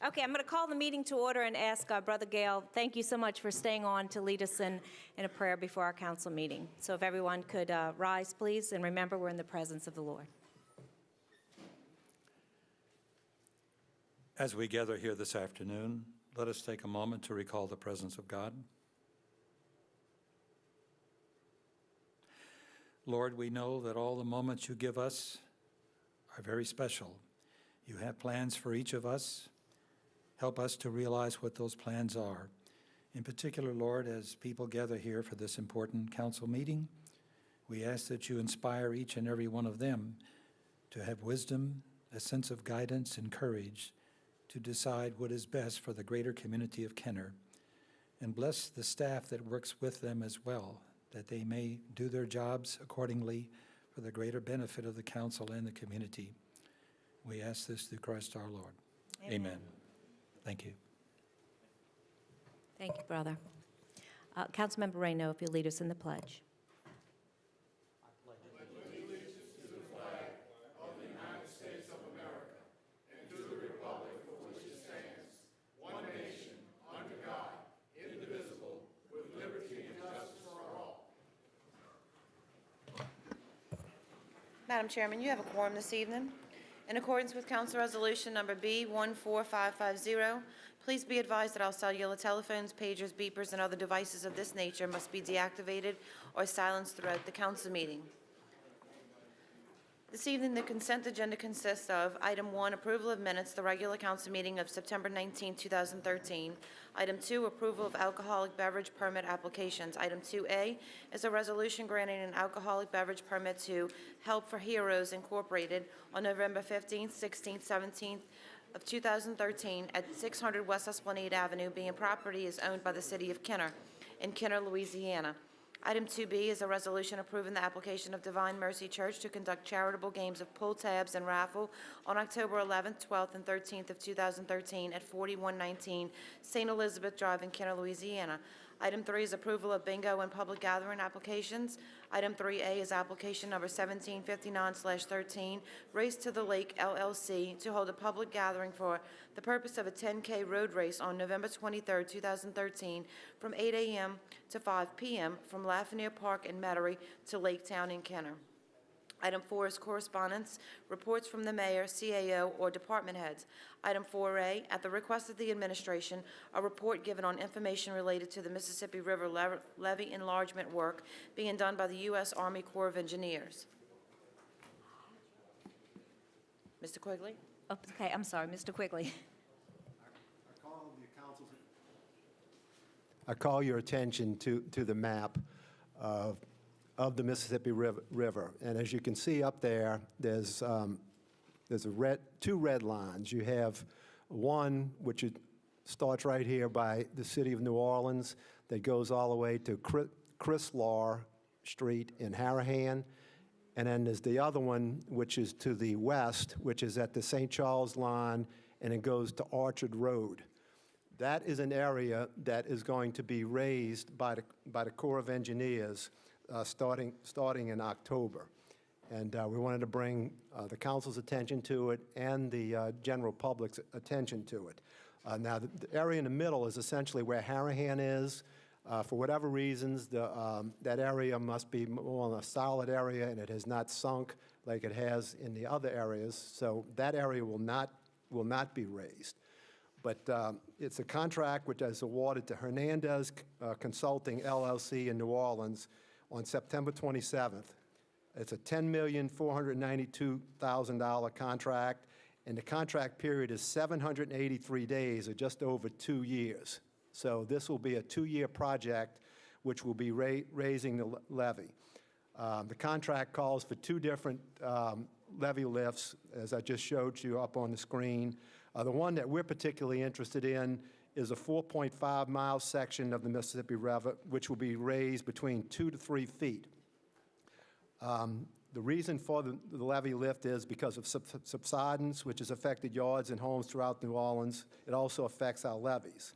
Okay, I'm going to call the meeting to order and ask Brother Gale, thank you so much for staying on to lead us in a prayer before our council meeting. So if everyone could rise, please, and remember we're in the presence of the Lord. As we gather here this afternoon, let us take a moment to recall the presence of God. Lord, we know that all the moments you give us are very special. You have plans for each of us. Help us to realize what those plans are. In particular, Lord, as people gather here for this important council meeting, we ask that you inspire each and every one of them to have wisdom, a sense of guidance, and courage to decide what is best for the greater community of Kenner. And bless the staff that works with them as well, that they may do their jobs accordingly for the greater benefit of the council and the community. We ask this through Christ our Lord. Amen. Thank you. Thank you, brother. Councilmember Reynaud, if you'll lead us in the pledge. Madam Chairman, you have a quorum this evening. In accordance with Council Resolution Number B14550, please be advised that all cellular telephones, pagers, beepers, and other devices of this nature must be deactivated or silenced throughout the council meeting. This evening, the consent agenda consists of Item 1, approval of minutes, the regular council meeting of September 19, 2013. Item 2, approval of alcoholic beverage permit applications. Item 2A is a resolution granting an alcoholic beverage permit to Help for Heroes Incorporated on November 15th, 16th, 17th of 2013 at 600 West Esplanade Avenue, being property is owned by the city of Kenner in Kenner, Louisiana. Item 2B is a resolution approving the application of Divine Mercy Church to conduct charitable games of pull tabs and raffle on October 11th, 12th, and 13th of 2013 at 4119 St. Elizabeth Drive in Kenner, Louisiana. Item 3 is approval of bingo and public gathering applications. Item 3A is application number 1759/13, Race to the Lake LLC, to hold a public gathering for the purpose of a 10K road race on November 23, 2013, from 8 a.m. to 5 p.m. from Lafayette Park in Metairie to Lake Town in Kenner. Item 4 is correspondence, reports from the mayor, CAO, or department heads. Item 4A, at the request of the administration, a report given on information related to the Mississippi River levee enlargement work being done by the U.S. Army Corps of Engineers. Mr. Quigley? Oh, okay, I'm sorry, Mr. Quigley. I call your attention to the map of the Mississippi River. And as you can see up there, there's two red lines. You have one which starts right here by the city of New Orleans that goes all the way to Chrysler Street in Harahan. And then there's the other one which is to the west, which is at the St. Charles line, and it goes to Orchard Road. That is an area that is going to be raised by the Corps of Engineers starting in October. And we wanted to bring the council's attention to it and the general public's attention to it. Now, the area in the middle is essentially where Harahan is. For whatever reasons, that area must be more on a solid area, and it has not sunk like it has in the other areas. So that area will not be raised. But it's a contract which is awarded to Hernandez Consulting, LLC in New Orleans on September 27th. It's a $10,492,000 contract, and the contract period is 783 days, or just over 2 years. So this will be a 2-year project which will be raising the levee. The contract calls for 2 different levee lifts, as I just showed you up on the screen. The one that we're particularly interested in is a 4.5-mile section of the Mississippi River, which will be raised between 2 to 3 feet. The reason for the levee lift is because of subsidence, which has affected yards and homes throughout New Orleans. It also affects our levees.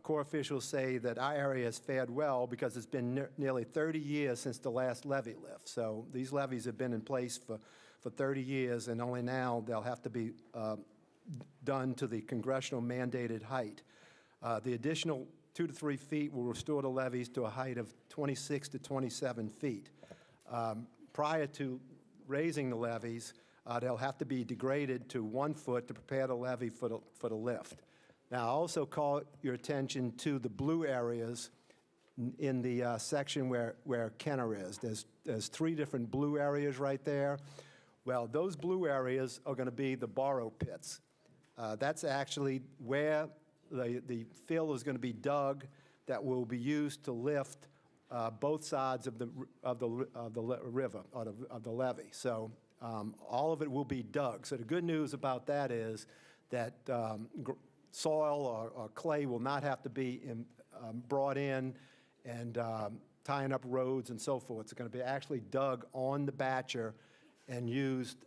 Corps officials say that our area has fared well because it's been nearly 30 years since the last levee lift. So these levees have been in place for 30 years, and only now they'll have to be done to the congressional mandated height. The additional 2 to 3 feet will restore the levees to a height of 26 to 27 feet. Prior to raising the levees, they'll have to be degraded to 1 foot to prepare the levee for the lift. Now, I also call your attention to the blue areas in the section where Kenner is. There's 3 different blue areas right there. Well, those blue areas are going to be the borrow pits. That's actually where the fill is going to be dug that will be used to lift both sides of the river, or of the levee. So all of it will be dug. So the good news about that is that soil or clay will not have to be brought in and tying up roads and so forth. It's going to be actually dug on the batcher and used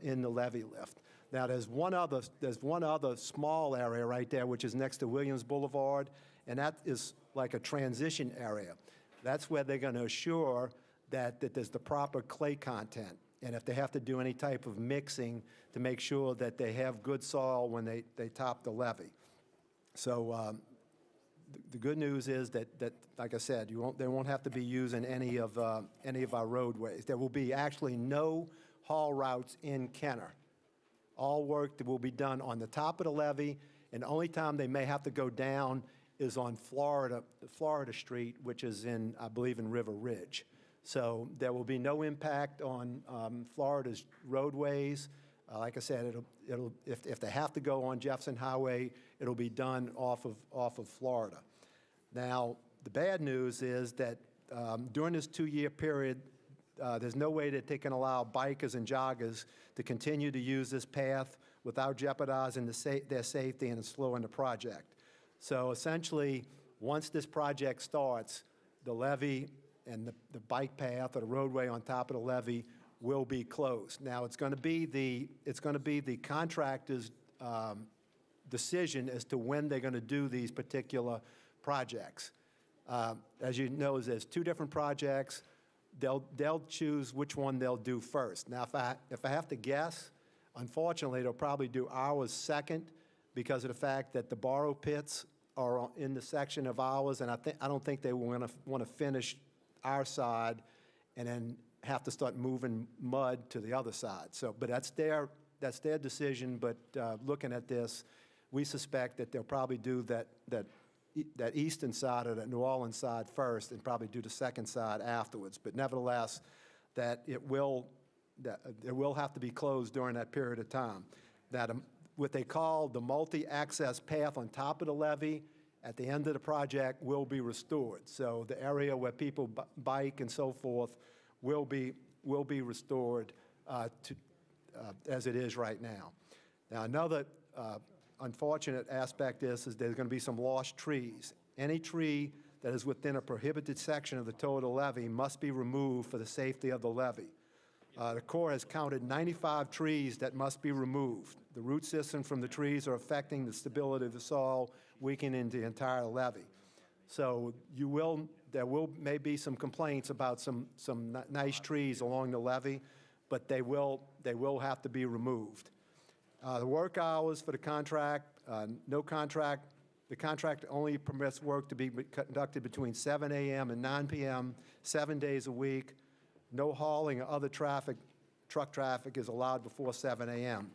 in the levee lift. Now, there's one other small area right there, which is next to Williams Boulevard, and that is like a transition area. That's where they're going to assure that there's the proper clay content, and if they have to do any type of mixing to make sure that they have good soil when they top the levee. So the good news is that, like I said, they won't have to be using any of our roadways. There will be actually no haul routes in Kenner. All work that will be done on the top of the levee, and the only time they may have to go down is on Florida Street, which is I believe in River Ridge. So there will be no impact on Florida's roadways. Like I said, if they have to go on Jefferson Highway, it'll be done off of Florida. Now, the bad news is that during this 2-year period, there's no way that they can allow bikers and joggers to continue to use this path without jeopardizing their safety and slowing the project. So essentially, once this project starts, the levee and the bike path or the roadway on top of the levee will be closed. Now, it's going to be the contractor's decision as to when they're going to do these particular projects. As you know, there's 2 different projects. They'll choose which one they'll do first. Now, if I have to guess, unfortunately, they'll probably do ours second because of the fact that the borrow pits are in the section of ours, and I don't think they want to finish our side and then have to start moving mud to the other side. So, but that's their decision. But looking at this, we suspect that they'll probably do that eastern side or that New Orleans side first, and probably do the second side afterwards. But nevertheless, that it will have to be closed during that period of time. That what they call the multi-access path on top of the levee at the end of the project will be restored. So the area where people bike and so forth will be restored as it is right now. Now, another unfortunate aspect is there's going to be some lost trees. Any tree that is within a prohibited section of the total levee must be removed for the safety of the levee. The Corps has counted 95 trees that must be removed. The root system from the trees are affecting the stability of the soil, weakening the entire levee. So there may be some complaints about some nice trees along the levee, but they will have to be removed. The work hours for the contract, the contract only permits work to be conducted between 7 a.m. and 9 p.m., 7 days a week. No hauling or other truck traffic is allowed before 7 a.m.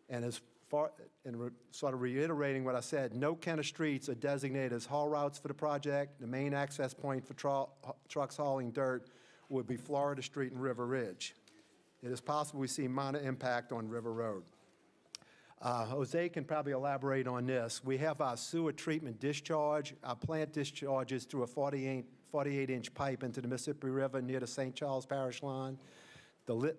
And sort of reiterating what I said, no Kenner streets are designated as haul routes for the project. The main access point for trucks hauling dirt would be Florida Street and River Ridge. It is possible we see minor impact on River Road. Jose can probably elaborate on this. We have our sewer treatment discharge. Our plant discharges through a 48-inch pipe into the Mississippi River near the St. Charles Parish line. The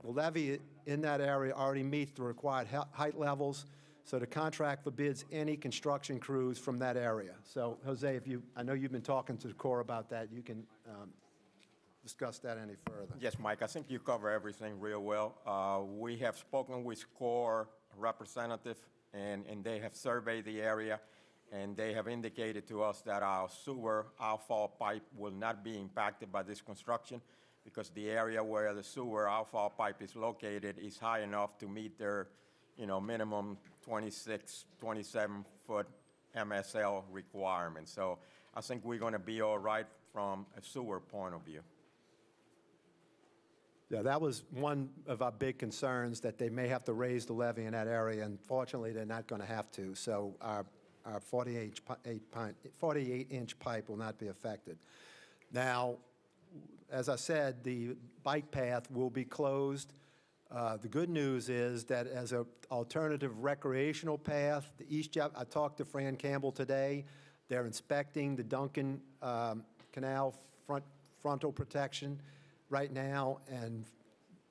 levee in that area already meets the required height levels, so the contract forbids any construction crews from that area. So, Jose, I know you've been talking to the Corps about that. You can discuss that any further. Yes, Mike, I think you cover everything real well. We have spoken with Corps representative, and they have surveyed the area, and they have indicated to us that our sewer outfall pipe will not be impacted by this construction because the area where the sewer outfall pipe is located is high enough to meet their minimum 26, 27-foot MSL requirement. So I think we're going to be all right from a sewer point of view. Yeah, that was one of our big concerns, that they may have to raise the levee in that area, and fortunately, they're not going to have to. So our 48-inch pipe will not be affected. Now, as I said, the bike path will be closed. The good news is that as an alternative recreational path, I talked to Fran Campbell today. They're inspecting the Duncan Canal frontal protection right now, and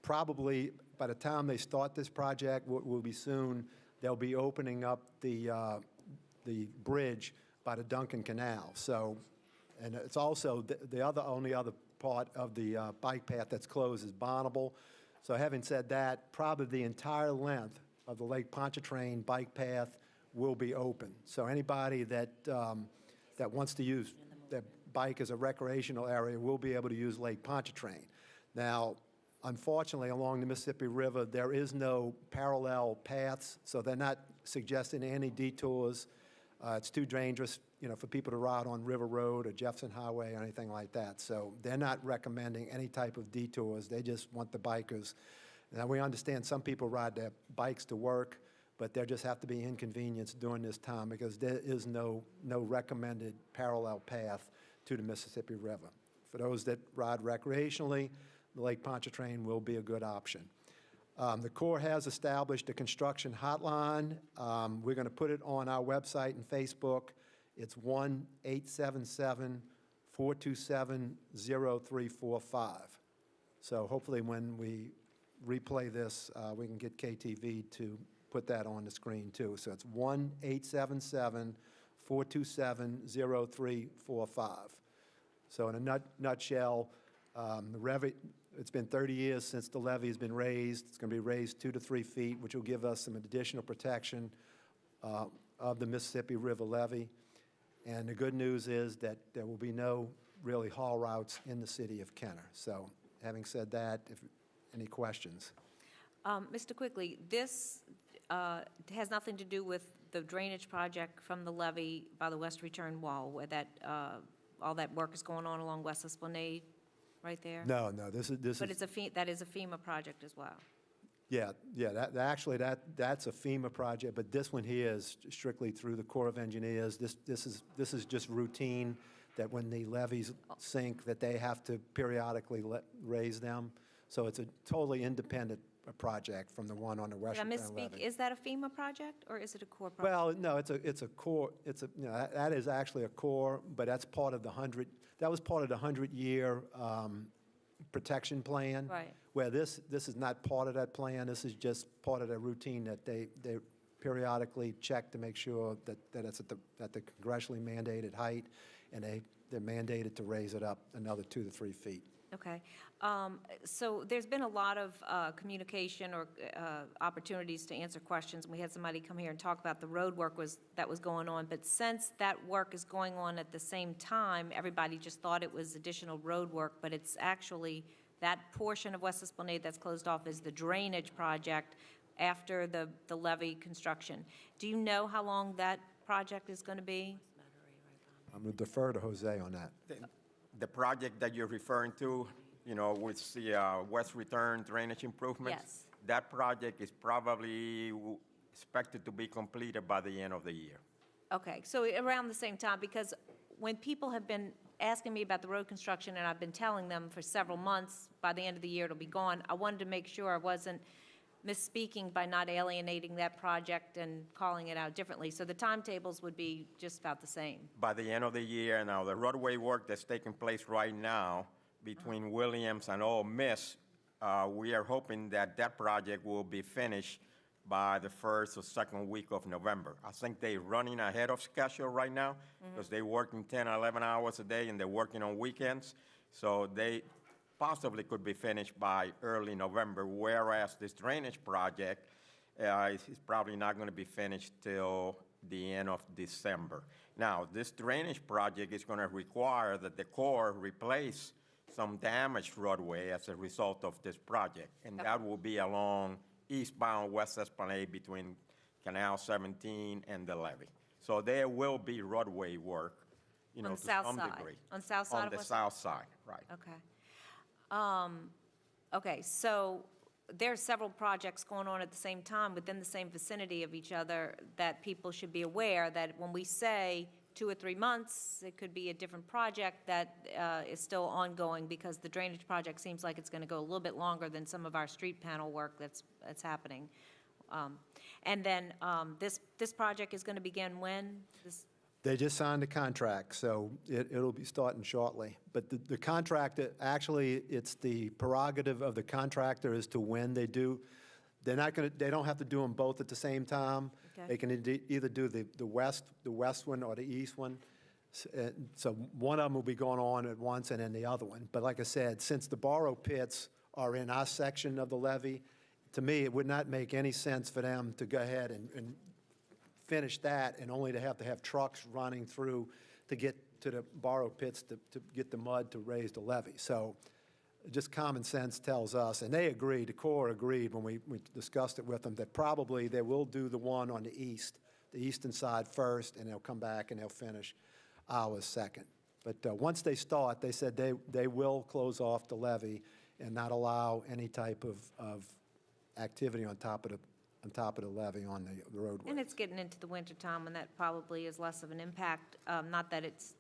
probably by the time they start this project, will be soon, they'll be opening up the bridge by the Duncan Canal. So, and it's also the only other part of the bike path that's closed is Bonneville. So having said that, probably the entire length of the Lake Pontchartrain bike path will be open. So anybody that wants to use their bike as a recreational area will be able to use Lake Pontchartrain. Now, unfortunately, along the Mississippi River, there is no parallel paths, so they're not suggesting any detours. It's too dangerous, for people to ride on River Road or Jefferson Highway or anything like that. So they're not recommending any type of detours. They just want the bikers. Now, we understand some people ride their bikes to work, but there just have to be inconvenience during this time because there is no recommended parallel path to the Mississippi River. For those that ride recreationally, the Lake Pontchartrain will be a good option. The Corps has established a construction hotline. We're going to put it on our website and Facebook. It's 1-877-427-0345. So hopefully when we replay this, we can get KTV to put that on the screen too. So it's 1-877-427-0345. So in a nutshell, the levee, it's been 30 years since the levee has been raised. It's going to be raised 2 to 3 feet, which will give us some additional protection of the Mississippi River levee. And the good news is that there will be no really haul routes in the city of Kenner. So having said that, if any questions? Mr. Quigley, this has nothing to do with the drainage project from the levee by the west return wall, where that all that work is going on along West Esplanade, right there? No, this is. But that is a FEMA project as well. Yeah, that's a FEMA project, but this one here is strictly through the Corps of Engineers. This is just routine, that when the levees sink, that they have to periodically raise them. So it's a totally independent project from the one on the Did I western misspeak? levee. Is that a FEMA project, or is it a Corps project? Well, no, it's a Corps. That is actually a Corps, but that's part of the 100. That was part of the 100-year protection plan. Right. Where this is not part of that plan. This is just part of the routine that they periodically check to make sure that it's at the congressionally mandated height, and they're mandated to raise it up another 2 to 3 feet. Okay. So there's been a lot of communication or opportunities to answer questions. We had somebody come here and talk about the road work that was going on, but since that work is going on at the same time, everybody just thought it was additional road work, but it's actually that portion of West Esplanade that's closed off is the drainage project after the levee construction. Do you know how long that project is going to be? I'm going to defer to Jose on that. The project that you're referring to, with the West Return drainage improvements? Yes. That project is probably expected to be completed by the end of the year. Okay, so around the same time, because when people have been asking me about the road construction, and I've been telling them for several months, by the end of the year it'll be gone, I wanted to make sure I wasn't misspeaking by not alienating that project and calling it out differently. So the timetables would be just about the same. By the end of the year, now the roadway work that's taking place right now between Williams and Ole Miss, we are hoping that project will be finished by the first or second week of November. I think they're running ahead of schedule right now because they're working 10 or 11 hours a day and they're working on weekends. So they possibly could be finished by early November, whereas this drainage project is probably not going to be finished till the end of December. Now, this drainage project is going to require that the Corps replace some damaged roadway as a result of this project, and that will be along eastbound West Esplanade between Canal 17 and the levee. So there will be roadway work, you know, On to the south some side? degree. On the south side On of the West- south side, right. Okay, so there are several projects going on at the same time within the same vicinity of each other that people should be aware that when we say 2 or 3 months, it could be a different project that is still ongoing because the drainage project seems like it's going to go a little bit longer than some of our street panel work that's happening. And then this project is going to begin when? They just signed a contract, so it'll be starting shortly. But the contractor, actually, it's the prerogative of the contractor as to when they do. They don't have to do them both at the same time. Okay. They can either do the west one or the east one. So one of them will be going on at once and then the other one. But like I said, since the borrow pits are in our section of the levee, to me, it would not make any sense for them to go ahead and finish that and only to have trucks running through to get to the borrow pits to get the mud to raise the levee. So just common sense tells us, and they agreed, the Corps agreed when we discussed it with them, that probably they will do the one on the eastern side first, and they'll come back and they'll finish ours second. But once they start, they said they will close off the levee and not allow any type of activity on top of the levee on the roadway. And it's getting into the wintertime when that probably is less of an impact, not that it's,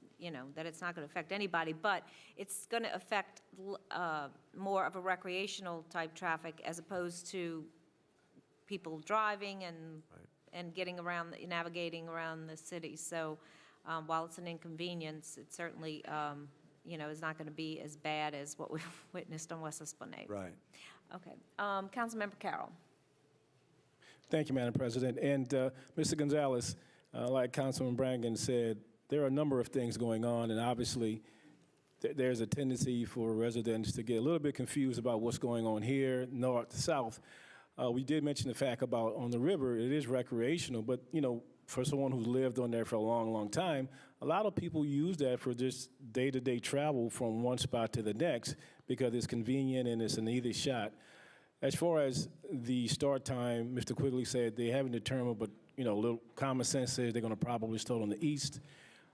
that it's not going to affect anybody, but it's going to affect more of a recreational type traffic as opposed to people driving and getting around, navigating around the city. So while it's an inconvenience, it certainly, is not going to be as bad as what we've witnessed on West Esplanade. Right. Okay. Councilmember Carroll. Thank you, Madam President. And Mr. Gonzalez, like Councilman Brannigan said, there are a number of things going on, and obviously there's a tendency for residents to get a little bit confused about what's going on here, north to south. We did mention the fact about on the river, it is recreational, but, for someone who's lived on there for a long, long time, a lot of people use that for just day-to-day travel from one spot to the next because it's convenient and it's an easy shot. As far as the start time, Mr. Quigley said they haven't determined, but, a little common sense says they're going to probably start on the east.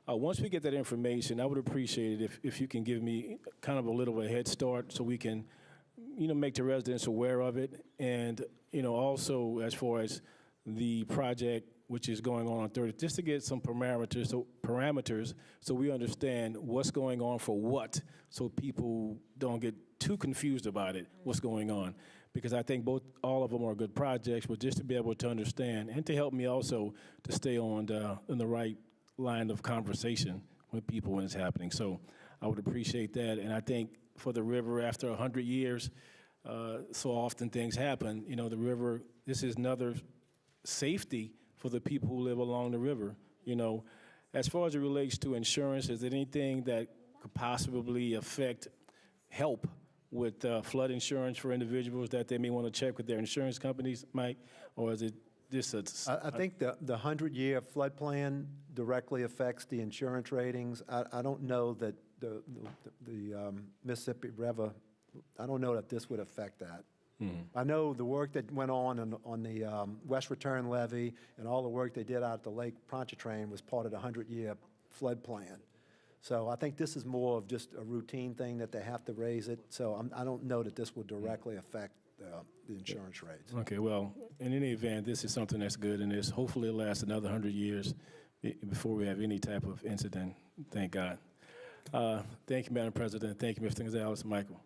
Once we get that information, I would appreciate it if you can give me kind of a little bit of a head start so we can, make the residents aware of it. And, also as far as the project, which is going on 30th, just to get some parameters so we understand what's going on for what, so people don't get too confused about it, what's going on. Because I think all of them are good projects, but just to be able to understand and to help me also to stay on in the right line of conversation with people when it's happening. So I would appreciate that. And I think for the river, after 100 years, so often things happen. The river, this is another safety for the people who live along the river. As far as it relates to insurance, is there anything that could possibly help with flood insurance for individuals that they may want to check with their insurance companies, Mike? Or is it just I think the 100-year flood plan directly affects the insurance ratings. I don't know that the Mississippi River, I don't know that this would affect that. I know the work that went on the West Return Levee and all the work they did out at the Lake Pontchartrain was part of the 100-year flood plan. So I think this is more of just a routine thing that they have to raise it. So I don't know that this will directly affect the insurance rates. Okay, well, in any event, this is something that's good, and this hopefully will last another 100 years before we have any type of incident. Thank God. Thank you, Madam President. Thank you, Mr. Gonzalez. Michael.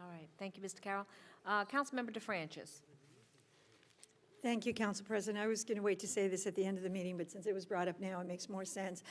All right. Thank you, Mr. Carroll. Councilmember DeFrancis. Thank you, Council President. I was going to wait to say this at the end of the meeting, but since it was brought up now, it makes more sense.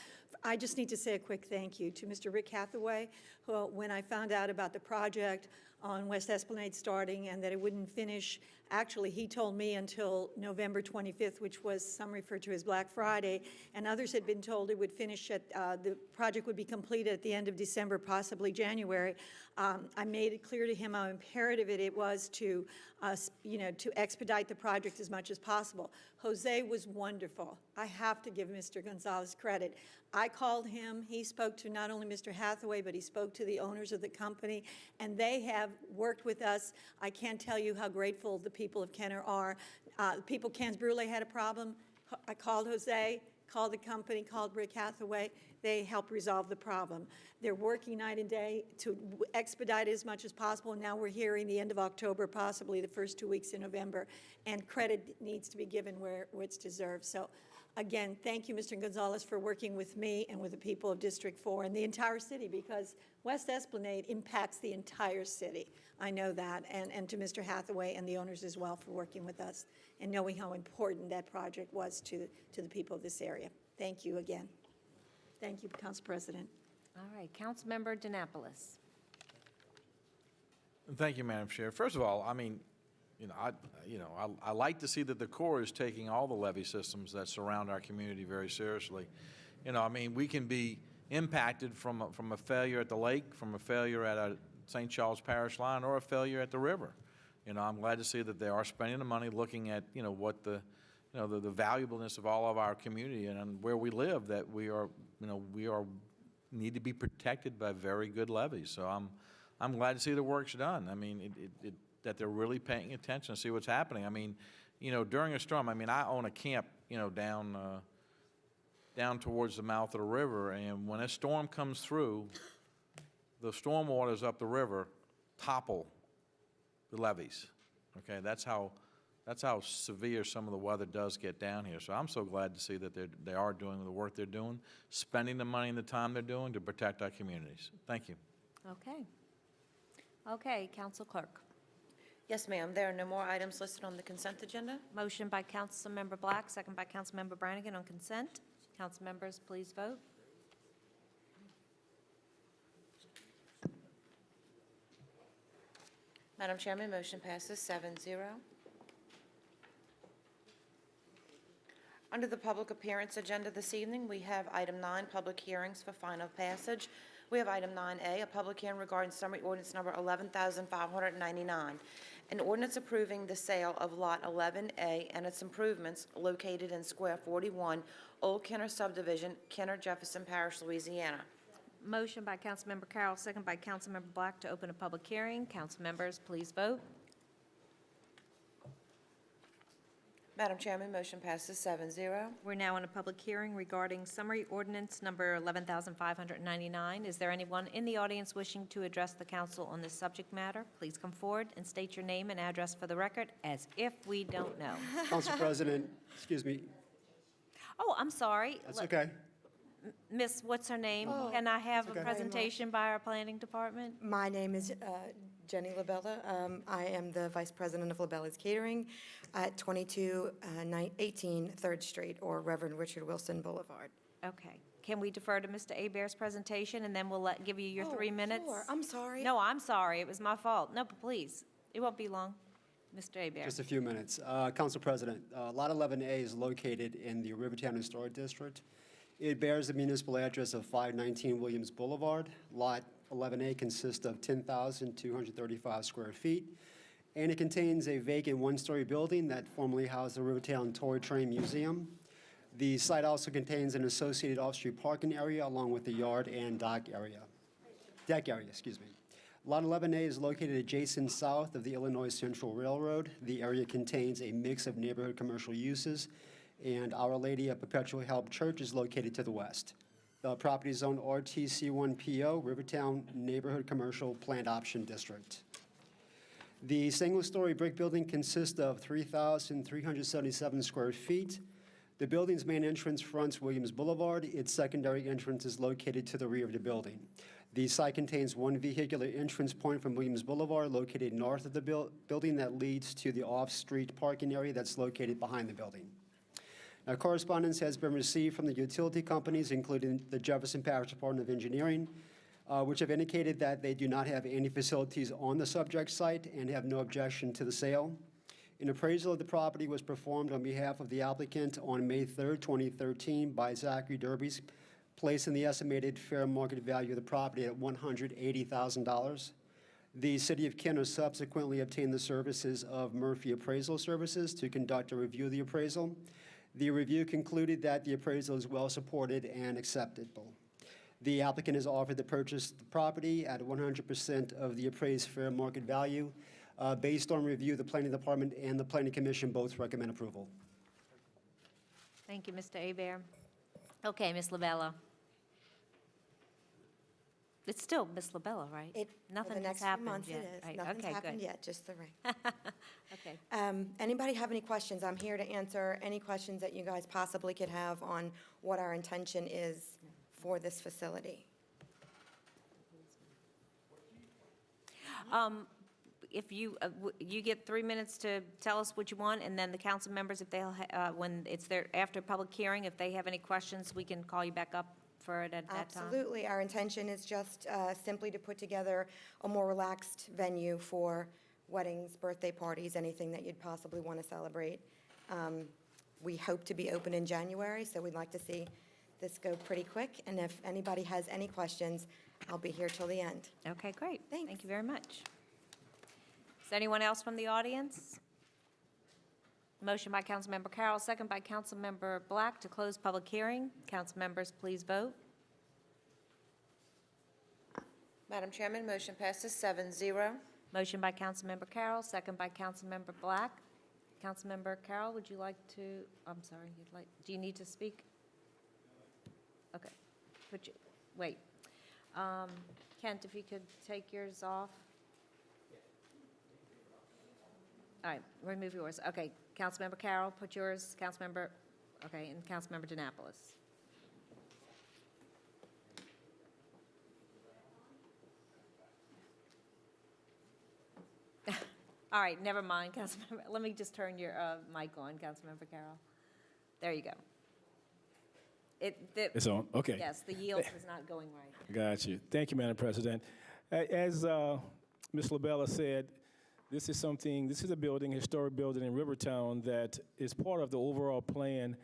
I just need to say a quick thank you to Mr. Rick Hathaway, who, when I found out about the project on West Esplanade starting and that it wouldn't finish, actually, he told me until November 25th, which was some referred to as Black Friday, and others had been told it would finish at, the project would be completed at the end of December, possibly January. I made it clear to him how imperative it was to, to expedite the project as much as possible. Jose was wonderful. I have to give Mr. Gonzalez credit. I called him. He spoke to not only Mr. Hathaway, but he spoke to the owners of the company, and they have worked with us. I can't tell you how grateful the people of Kenner are. The people of Cans Brulee had a problem. I called Jose, called the company, called Rick Hathaway. They helped resolve the problem. They're working night and day to expedite it as much as possible. And now we're hearing the end of October, possibly the first 2 weeks in November, and credit needs to be given where it's deserved. So again, thank you, Mr. Gonzalez, for working with me and with the people of District 4 and the entire city, because West Esplanade impacts the entire city. I know that, and to Mr. Hathaway and the owners as well for working with us and knowing how important that project was to the people of this area. Thank you again. Thank you, Council President. All right, Councilmember DeNapolis. Thank you, Madam Chair. First of all, I mean, I like to see that the Corps is taking all the levee systems that surround our community very seriously. I mean, we can be impacted from a failure at the lake, from a failure at a St. Charles Parish line, or a failure at the river. I'm glad to see that they are spending the money, looking at, what the valuableness of all of our community and where we live, that we are need to be protected by very good levees. So I'm glad to see the work's done. I mean, that they're really paying attention to see what's happening. I mean, during a storm, I mean, I own a camp, down towards the mouth of the river, and when a storm comes through, the storm waters up the river topple the levees. Okay, that's how severe some of the weather does get down here. So I'm so glad to see that they are doing the work they're doing, spending the money and the time they're doing to protect our communities. Thank you. Okay. Okay, Council Clerk. Yes, ma'am. There are no more items listed on the consent agenda. Motion by Councilmember Black, second by Councilmember Brannigan on consent. Council members, please vote. Madam Chairman, motion passes 7-0. Under the public appearance agenda this evening, we have item 9, public hearings for final passage. We have item 9A, a public hearing regarding summary ordinance number 11,599, an ordinance approving the sale of Lot 11A and its improvements located in Square 41, Old Kenner Subdivision, Kenner, Jefferson Parish, Louisiana. Motion by Councilmember Carroll, second by Councilmember Black to open a public hearing. Council members, please vote. Madam Chairman, motion passes 7-0. We're now in a public hearing regarding summary ordinance number 11,599. Is there anyone in the audience wishing to address the council on this subject matter? Please come forward and state your name and address for the record, as if we don't know. Council President, excuse me, Oh, I'm sorry. that's okay. Miss, what's her name? Can I have a presentation by our planning department? My name is Jenny Labella. I am the Vice President of Labella's Catering at 2218 3rd Street, or Reverend Richard Wilson Boulevard. Okay. Can we defer to Mr. Abear's presentation, and then we'll give you your 3 minutes? Sure. I'm sorry. No, I'm sorry. It was my fault. No, but please. It won't be long. Mr. Abear. Just a few minutes. Council President, Lot 11A is located in the Rivertown Historic District. It bears the municipal address of 519 Williams Boulevard. Lot 11A consists of 10,235 square feet, and it contains a vacant one-story building that formerly housed the Rivertown Toy Train Museum. The site also contains an associated off-street parking area along with the yard and deck area, excuse me. Lot 11A is located adjacent south of the Illinois Central Railroad. The area contains a mix of neighborhood commercial uses, and Our Lady of Perpetual Help Church is located to the west. The property is zoned RTC1PO, Rivertown Neighborhood Commercial Planned Option District. The single-story brick building consists of 3,377 square feet. The building's main entrance fronts Williams Boulevard. Its secondary entrance is located to the rear of the building. The site contains one vehicular entrance point from Williams Boulevard located north of the building that leads to the off-street parking area that's located behind the building. Now, correspondence has been received from the utility companies, including the Jefferson Parish Department of Engineering, which have indicated that they do not have any facilities on the subject site and have no objection to the sale. An appraisal of the property was performed on behalf of the applicant on May 3rd, 2013 by Zachary Derby's, placing the estimated fair market value of the property at $180,000. The City of Kenner subsequently obtained the services of Murphy Appraisal Services to conduct a review of the appraisal. The review concluded that the appraisal is well-supported and acceptable. The applicant has offered to purchase the property at 100% of the appraised fair market value. Based on review, the Planning Department and the Planning Commission both recommend approval. Thank you, Mr. Abear. Okay, Ms. LaBella. It's still Ms. LaBella, right? For Nothing the has next few happened months, yet. it is. Right, Nothing's okay, happened good. yet, just the ring. Okay. Anybody have any questions? I'm here to answer any questions that you guys possibly could have on what our intention is for this facility. If you, you get 3 minutes to tell us what you want, and then the council members, if they'll, when it's their, after public hearing, if they have any questions, we can call you back up for it at that time. Absolutely. Our intention is just simply to put together a more relaxed venue for weddings, birthday parties, anything that you'd possibly want to celebrate. We hope to be open in January, so we'd like to see this go pretty quick. And if anybody has any questions, I'll be here till the end. Okay, great. Thanks. Thank you very much. Is there anyone else from the audience? Motion by Councilmember Carroll, second by Councilmember Black to close public hearing. Council members, please vote. Madam Chairman, motion passes 7-0. Motion by Councilmember Carroll, second by Councilmember Black. Councilmember Carroll, would you like to, I'm sorry, do you need to speak? Okay. Wait. Kent, if you could take yours off. All right, remove yours. Okay, Councilmember Carroll, put yours, Councilmember, okay, and Councilmember DeNapolis. All right, never mind, Councilmember. Let me just turn your mic on, Councilmember Carroll. There you go. It's on, okay. Yes, the yield is not going right. Got you. Thank you, Madam President. As Ms. LaBella said, this is a building, historic building in Rivertown that is part of the overall plan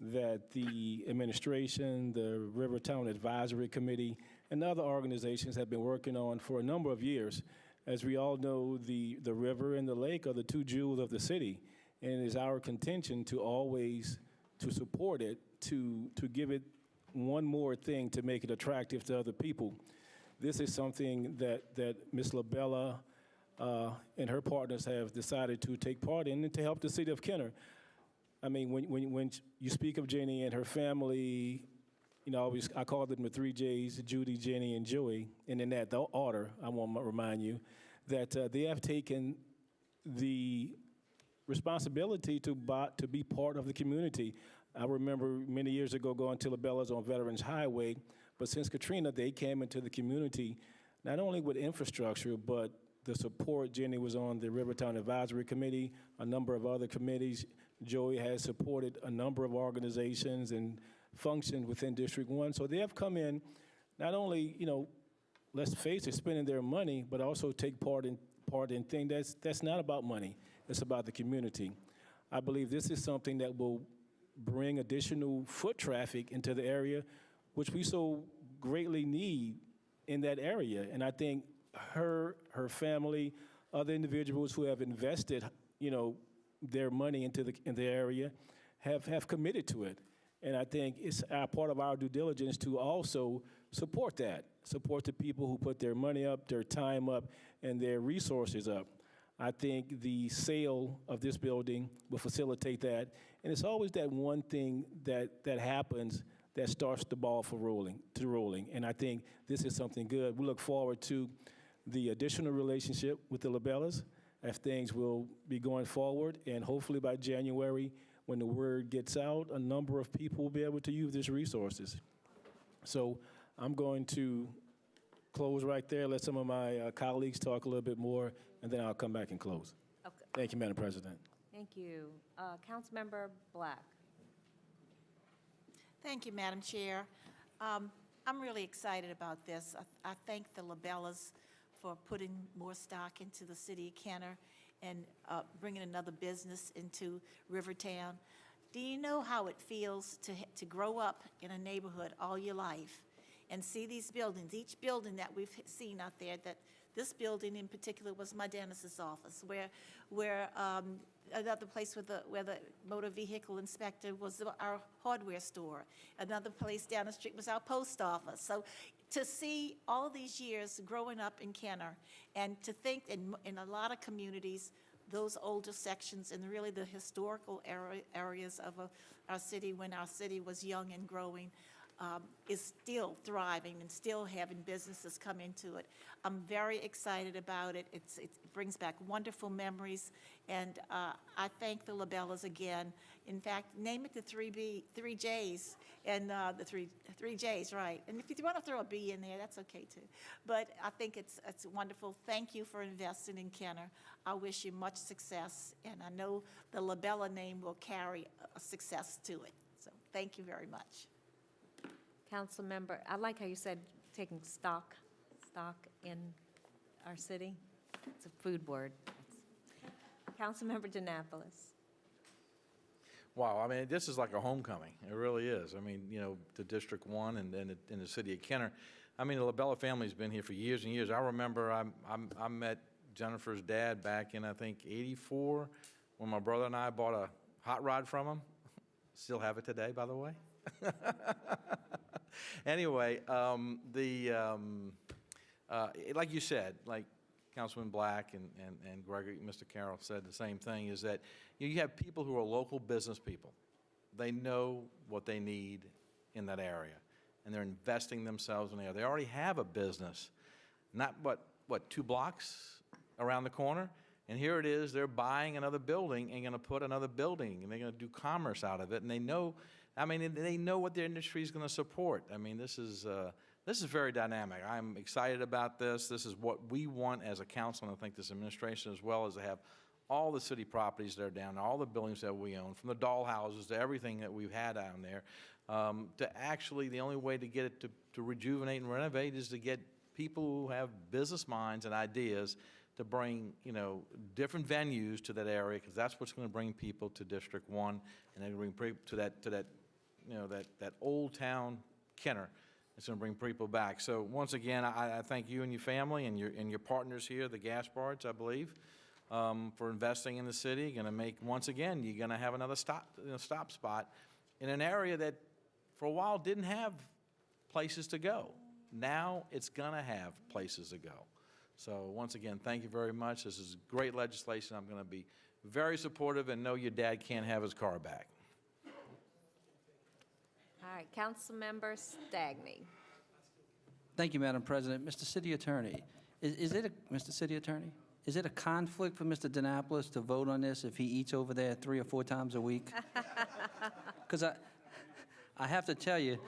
that the administration, the Rivertown Advisory Committee, and other organizations have been working on for a number of years. As we all know, the river and the lake are the two jewels of the city, and it is our contention to always to support it, to give it one more thing to make it attractive to other people. This is something that Ms. LaBella and her partners have decided to take part in and to help the city of Kenner. I mean, when you speak of Jenny and her family, you know, I call them the 3 J's, Judy, Jenny, and Joey, and in that order, I want to remind you that they have taken the responsibility to be part of the community. I remember many years ago going to LaBella's on Veterans Highway, but since Katrina, they came into the community, not only with infrastructure, but the support. Jenny was on the Rivertown Advisory Committee, a number of other committees. Joey has supported a number of organizations and functioned within District 1. So they have come in, not only, you know, let's face it, spending their money, but also take part in things that's not about money. It's about the community. I believe this is something that will bring additional foot traffic into the area, which we so greatly need in that area. And I think her family, other individuals who have invested, you know, their money in the area have committed to it. And I think it's part of our due diligence to also support that, support the people who put their money up, their time up, and their resources up. I think the sale of this building will facilitate that. And it's always that one thing that happens that starts the ball rolling. And I think this is something good. We look forward to the additional relationship with the LaBellas as things will be going forward. And hopefully by January, when the word gets out, a number of people will be able to use these resources. So I'm going to close right there, let some of my colleagues talk a little bit more, and then I'll come back and close. Okay. Thank you, Madam President. Thank you. Councilmember Black. Thank you, Madam Chair. I'm really excited about this. I thank the LaBellas for putting more stock into the city of Kenner and bringing another business into Rivertown. Do you know how it feels to grow up in a neighborhood all your life and see these buildings, each building that we've seen out there, that This building in particular was my dentist's office, where another place where the motor vehicle inspector was our hardware store. Another place down the street was our post office. So to see all these years growing up in Kenner, and to think in a lot of communities, those older sections and really the historical areas of our city when our city was young and growing, is still thriving and still having businesses come into it. I'm very excited about it. It brings back wonderful memories, and I thank the Labellas again. In fact, name it the 3Js, and the three Js, right? And if you want to throw a B in there, that's okay too. But I think it's wonderful. Thank you for investing in Kenner. I wish you much success, and I know the Labella name will carry a success to it. So thank you very much. Council member, I like how you said taking stock in our city. It's a food word. Councilmember DeNapolis. Wow, I mean, this is like a homecoming. It really is. I mean, you know, to District 1 and then in the city of Kenner. I mean, the LaBella family's been here for years and years. I remember I met Jennifer's dad back in, I think, '84, when my brother and I bought a hot rod from him. Still have it today, by the way. Anyway, like you said, like Councilman Black and Gregory, Mr. Carroll said the same thing, is that you have people who are local business people. They know what they need in that area, and they're investing themselves in there. They already have a business, not what 2 blocks around the corner, and here it is, they're buying another building and going to put another building, and they're going to do commerce out of it, and they know, I mean, they know what their industry is going to support. I mean, this is very dynamic. I'm excited about this. This is what we want as a council, and I think this administration as well, is to have all the city properties that are down there, all the buildings that we own, from the doll houses to everything that we've had down there, to actually, the only way to get it to rejuvenate and renovate is to get people who have business minds and ideas to bring, you know, different venues to that area, because that's what's going to bring people to District 1, and then bring people to that, you know, that old town Kenner. It's going to bring people back. So once again, I thank you and your family and your partners here, the Gaspards, I believe, for investing in the city. Going to make, once again, you're going to have another stop spot in an area that for a while didn't have places to go. Now it's going to have places to go. So once again, thank you very much. This is great legislation. I'm going to be very supportive and know your dad can't have his car back. All right, Councilmember Stagney. Thank you, Madam President. Mr. City Attorney, Mr. City Attorney, is it a conflict for Mr. DeNapolis to vote on this if he eats over there 3 or 4 times a week? Because I have to tell you,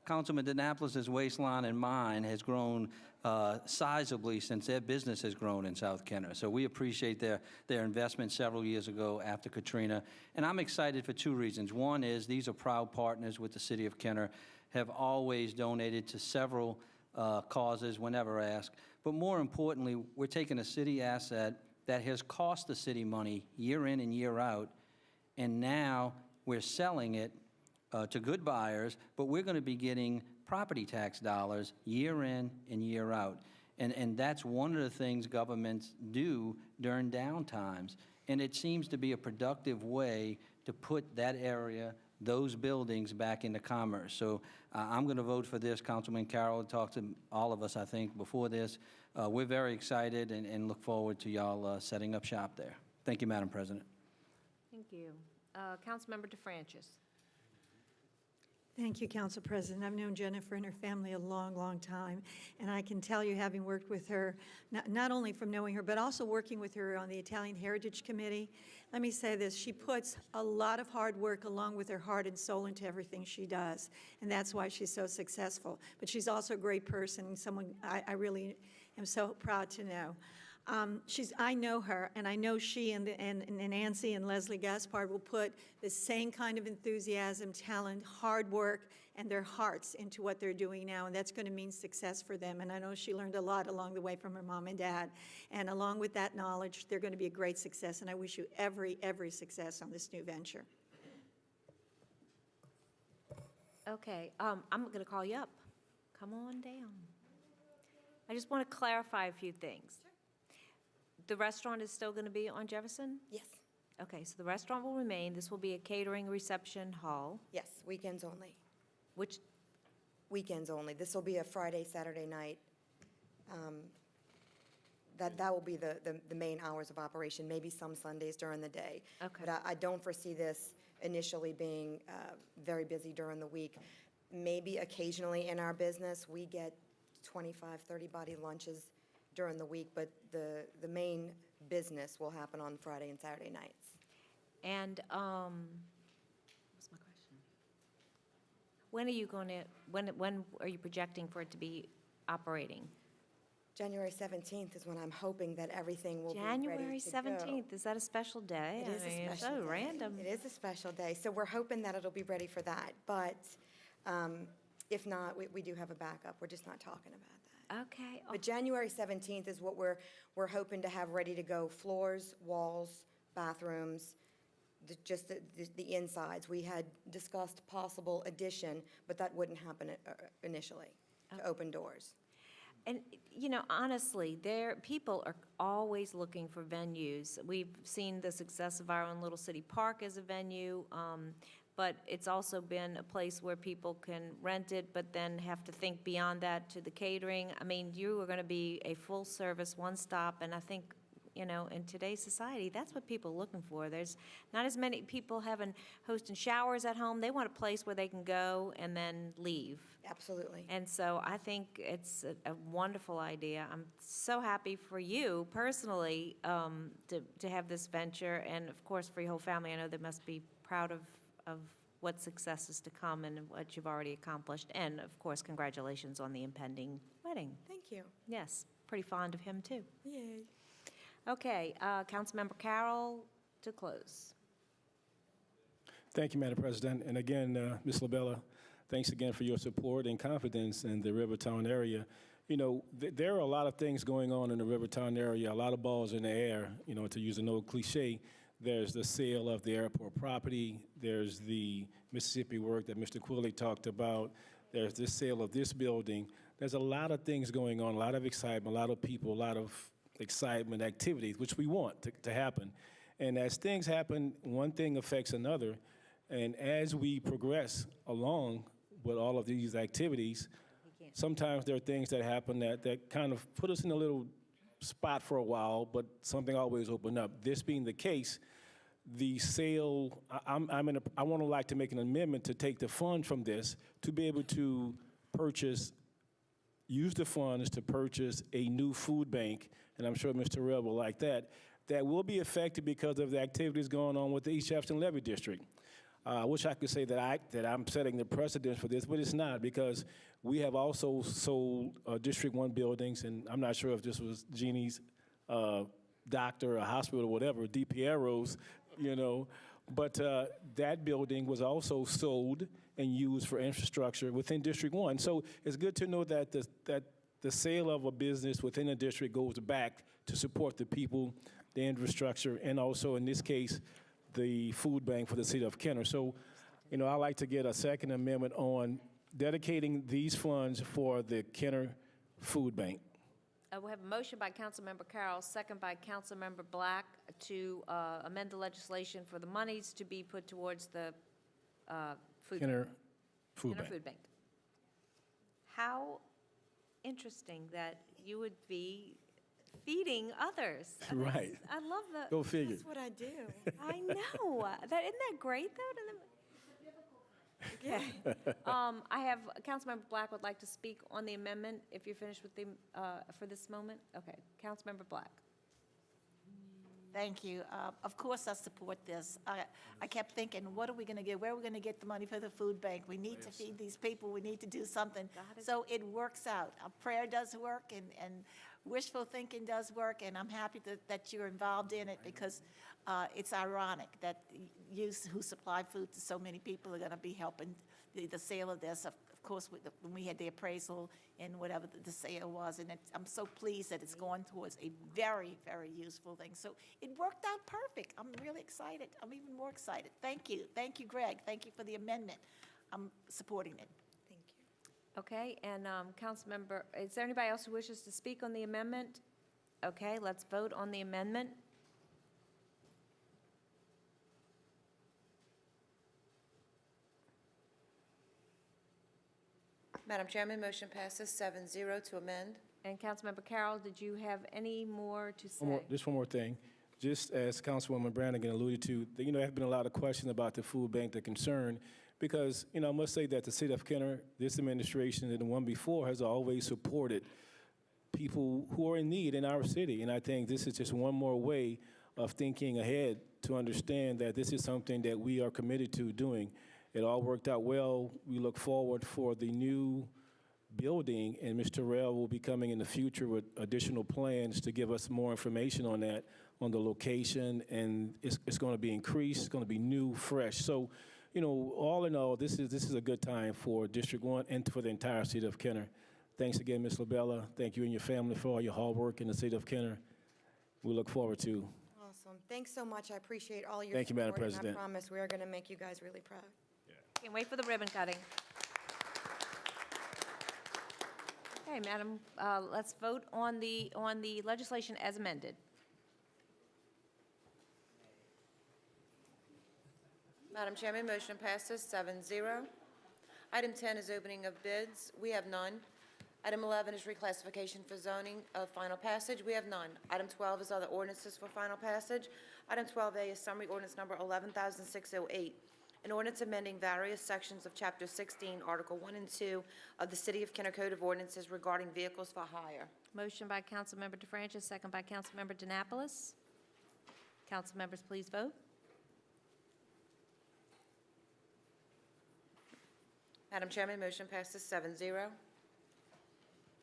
Councilman DeNapolis' waistline and mine has grown sizably since their business has grown in South Kenner. So we appreciate their investment several years ago after Katrina. And I'm excited for 2 reasons. One is these are proud partners with the city of Kenner, have always donated to several causes whenever asked. But more importantly, we're taking a city asset that has cost the city money year in and year out, and now we're selling it to good buyers, but we're going to be getting property tax dollars year in and year out. And that's one of the things governments do during downtimes. And it seems to be a productive way to put that area, those buildings, back into commerce. So I'm going to vote for this. Councilman Carroll talked to all of us, I think, before this. We're very excited and look forward to y'all setting up shop there. Thank you, Madam President. Thank you. Councilmember DeFrancis. Thank you, Council President. I've known Jennifer and her family a long, long time, and I can tell you, having worked with her, not only from knowing her, but also working with her on the Italian Heritage Committee, let me say this, she puts a lot of hard work along with her heart and soul into everything she does, and that's why she's so successful. But she's also a great person, someone I really am so proud to know. I know her, and I know she and Nancy and Leslie Gaspard will put the same kind of enthusiasm, talent, hard work, and their hearts into what they're doing now, and that's going to mean success for them. And I know she learned a lot along the way from her mom and dad. And along with that knowledge, they're going to be a great success, and I wish you every success on this new venture. Okay, I'm going to call you up. Come on down. I just want to clarify a few things. The restaurant is still going to be on Jefferson? Yes, Okay, so the restaurant will remain. This will be a catering reception hall, yes, weekends only. which, Weekends only. This will be a Friday, Saturday night. That will be the main hours of operation, maybe some Sundays during the day. Okay. But I don't foresee this initially being very busy during the week. Maybe occasionally in our business, we get 25, 30-body lunches during the week, but the main business will happen on Friday and Saturday nights. and, what's my question? When are you going to, when are you projecting for it to be operating? January 17th is when I'm hoping that everything will be ready to go. January 17th, is that a special day? It is I mean, a it's special so day. random. It is a special day, so we're hoping that it'll be ready for that. But if not, we do have a backup. We're just not talking about that. Okay, But January 17th is what we're hoping to have ready to go. Floors, walls, bathrooms, just the insides. We had discussed possible addition, but that wouldn't happen initially, to open doors. And, honestly, people are always looking for venues. We've seen the success of our own Little City Park as a venue, but it's also been a place where people can rent it, but then have to think beyond that to the catering. I mean, you are going to be a full-service, one-stop, and I think, in today's society, that's what people are looking for. There's not as many people hosting showers at home. They want a place where they can go and then leave. Absolutely. And so I think it's a wonderful idea. I'm so happy for you personally to have this venture, and of course for your whole family. I know they must be proud of what success is to come and what you've already accomplished. And of course, congratulations on the impending wedding. Thank you. Yes, pretty fond of him too. Yay. Okay, Councilmember Carroll to close. Thank you, Madam President. And again, Ms. LaBella, thanks again for your support and confidence in the Rivertown area. There are a lot of things going on in the Rivertown area, a lot of balls in the air, to use an old cliche. There's the sale of the airport property. There's the Mississippi work that Mr. Quilley talked about. There's the sale of this building. There's a lot of things going on, a lot of excitement, a lot of people, a lot of excitement, activities, which we want to happen. And as things happen, one thing affects another. And as we progress along with all of these activities, sometimes there are things that happen that kind of put us in a little spot for a while, but something always open up. This being the case, the sale, I want to like to make an amendment to take the funds from this to be able to use the funds to purchase a new food bank, and I'm sure Mr. Rell will like that will be affected because of the activities going on with the East Jefferson Levy District. I wish I could say that I'm setting the precedent for this, but it's not, because we have also sold District 1 buildings, and I'm not sure if this was Jeannie's doctor or hospital or whatever, DiPiero's, but that building was also sold and used for infrastructure within District 1. So it's good to know that the sale of a business within a district goes back to support the people, the infrastructure, and also, in this case, the food bank for the city of Kenner. So, I'd like to get a second amendment on dedicating these funds for the Kenner Food Bank. We have a motion by Councilmember Carroll, second by Councilmember Black, to amend the legislation for the monies to be put towards the Kenner Food Kenner Bank. Food Bank. How interesting that you would be feeding others. Right. I love that. Go figure. That's what I do. I know. Isn't that great, though? Okay. I have, Councilmember Black would like to speak on the amendment, if you're finished with the, for this moment. Okay, Councilmember Black. Thank you. Of course, I support this. I kept thinking, what are we going to get? Where are we going to get the money for the food bank? We need to feed these people. We need to do something. So it works out. Prayer does work, and wishful thinking does work, and I'm happy that you're involved in it, because it's ironic that you who supply food to so many people are going to be helping the sale of this. Of course, when we had the appraisal and whatever the sale was, and I'm so pleased that it's going towards a very, very useful thing. So it worked out perfect. I'm really excited. I'm even more excited. Thank you. Thank you, Greg. Thank you for the amendment. I'm supporting it. Thank you. Okay, and Councilmember, is there anybody else who wishes to speak on the amendment? Okay, let's vote on the amendment. Madam Chairman, motion passes 7-0 to amend. And Councilmember Carroll, did you have any more to say? Just one more thing. Just as Councilwoman Brannigan alluded to, there have been a lot of questions about the food bank, the concern, because, I must say that the city of Kenner, this administration and the one before has always supported people who are in need in our city. And I think this is just one more way of thinking ahead to understand that this is something that we are committed to doing. It all worked out well. We look forward for the new building, and Mr. Terrell will be coming in the future with additional plans to give us more information on that, on the location, and it's going to be increased, it's going to be new, fresh. So, all in all, this is a good time for District 1 and for the entire city of Kenner. Thanks again, Ms. LaBella. Thank you and your family for all your hard work in the city of Kenner. We look forward to. Awesome. Thanks so much. I appreciate all your Thank you, Madam support, and President. I promise we are going to make you guys really proud. Can't wait for the ribbon cutting. Okay, Madam, let's vote on the legislation as amended. Madam Chairman, motion passes 7-0. Item 10 is opening of bids. We have none. Item 11 is reclassification for zoning of final passage. We have none. Item 12 is other ordinances for final passage. Item 12A is summary ordinance number 11,608, an ordinance amending various sections of Chapter 16, Article 1 and 2 of the City of Kenner Code of Ordinances regarding vehicles for hire. Motion by Councilmember DeFrancis, second by Councilmember DeNapolis. Council members, please vote. Madam Chairman, motion passes 7-0.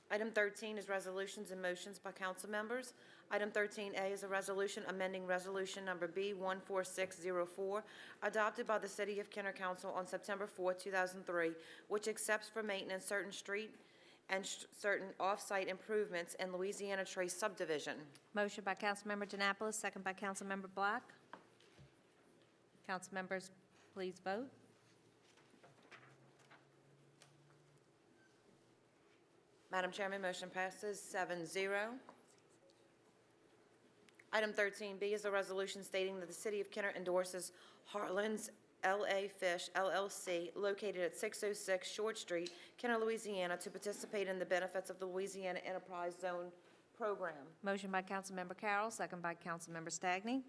Item 13 is resolutions and motions by council members. Item 13A is a resolution amending Resolution Number B14604, adopted by the City of Kenner Council on September 4, 2003, which accepts for maintenance certain street and certain off-site improvements in Louisiana Trace subdivision. Motion by Councilmember DeNapolis, second by Councilmember Black. Council members, please vote. Madam Chairman, motion passes 7-0. Item 13B is a resolution stating that the City of Kenner endorses Harlan's L.A. Fish LLC, located at 606 Short Street, Kenner, Louisiana, to participate in the benefits of the Louisiana Enterprise Zone Program. Motion by Councilmember Carroll, second by Councilmember Stagney.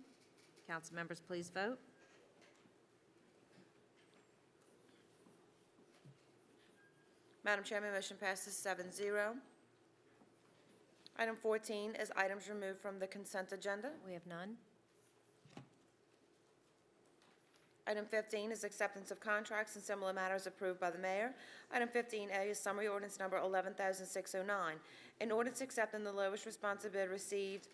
Council members, please vote. Madam Chairman, motion passes 7-0. Item 14 is items removed from the consent agenda. We have none. Item 15 is acceptance of contracts and similar matters approved by the mayor. Item 15A is summary ordinance number 11,609, an ordinance accepting the lowest responsive bid received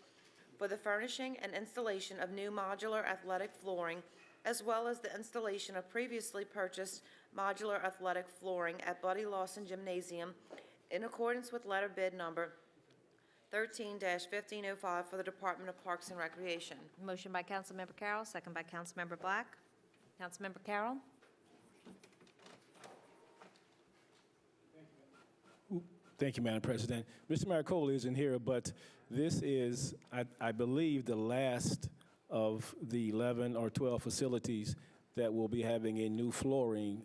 for the furnishing and installation of new modular athletic flooring, as well as the installation of previously purchased modular athletic flooring at Buddy Lawson Gymnasium in accordance with letter bid number 13-1505 for the Department of Parks and Recreation. Motion by Councilmember Carroll, second by Councilmember Black. Councilmember Carroll. Thank you, Madam President. Mr. Maricoli isn't here, but this is, I believe, the last of the 11 or 12 facilities that will be having a new flooring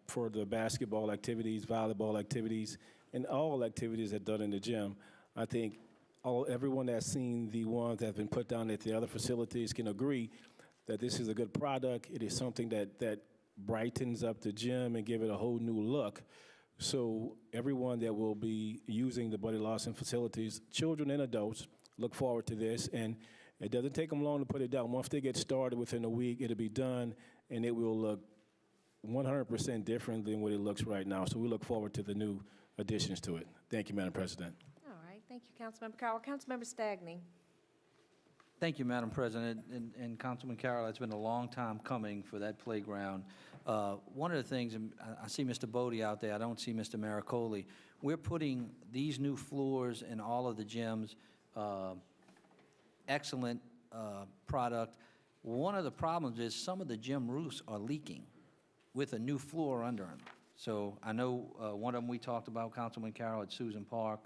for the basketball activities, volleyball activities, and all activities that are done in the gym. I think everyone that's seen the ones that have been put down at the other facilities can agree that this is a good product. It is something that brightens up the gym and give it a whole new look. So everyone that will be using the Buddy Lawson facilities, children and adults, look forward to this. And it doesn't take them long to put it down. Once they get started within a week, it'll be done, and it will look 100% different than what it looks right now. So we look forward to the new additions to it. Thank you, Madam President. All right, thank you, Councilmember Carroll. Councilmember Stagney. Thank you, Madam President. And Councilman Carroll, it's been a long time coming for that playground. One of the things, and I see Mr. Bodie out there, I don't see Mr. Maricoli. We're putting these new floors in all of the gyms, excellent product. One of the problems is some of the gym roofs are leaking with a new floor under them. So I know one of them we talked about, Councilman Carroll, at Susan Park.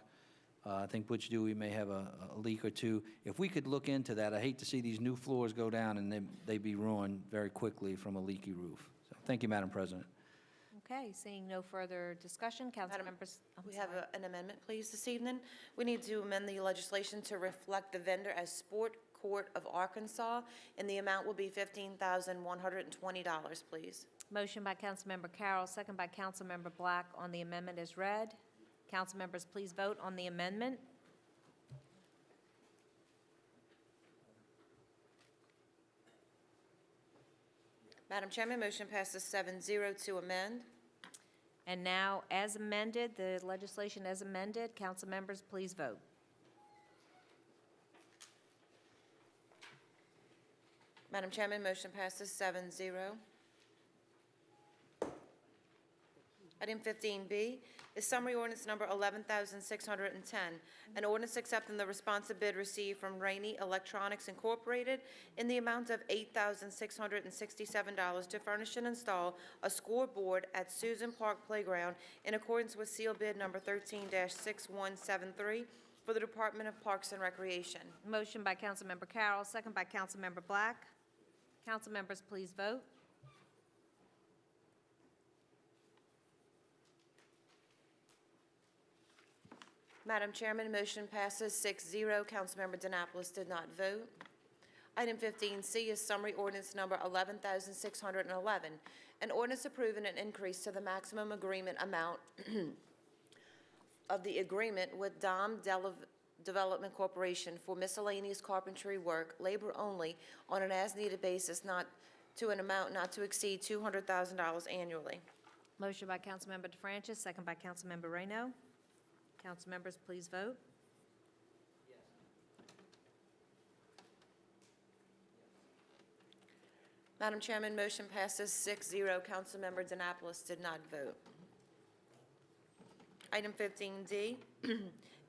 I think Butch Dewey may have a leak or two. If we could look into that, I hate to see these new floors go down and they be ruined very quickly from a leaky roof. So, thank you, Madam President. Okay, seeing no further discussion, council Madam, members. I'm We have sorry. an amendment, please, this evening. We need to amend the legislation to reflect the vendor as Sport Court of Arkansas, and the amount will be $15,120, please. Motion by Councilmember Carroll, second by Councilmember Black on the amendment as read. Council members, please vote on the amendment. Madam Chairman, motion passes 7-0 to amend. And now, as amended, the legislation as amended, council members, please vote. Madam Chairman, motion passes 7-0. Item 15B is summary ordinance number 11,610, an ordinance accepting the responsive bid received from Rainey Electronics Incorporated in the amount of $8,667 to furnish and install a scoreboard at Susan Park Playground in accordance with seal bid number 13-6173 for the Department of Parks and Recreation. Motion by Councilmember Carroll, second by Councilmember Black. Council members, please vote. Madam Chairman, motion passes 6-0. Councilmember DeNapolis did not vote. Item 15C is summary ordinance number 11,611, an ordinance approving an increase to the maximum agreement amount of the agreement with Dom Development Corporation for miscellaneous carpentry work, labor only, on an as-needed basis, not to an amount not to exceed $200,000 annually. Motion by Councilmember DeFrancis, second by Councilmember Reyno. Council members, please vote. Madam Chairman, motion passes 6-0. Councilmember DeNapolis did not vote. Item 15D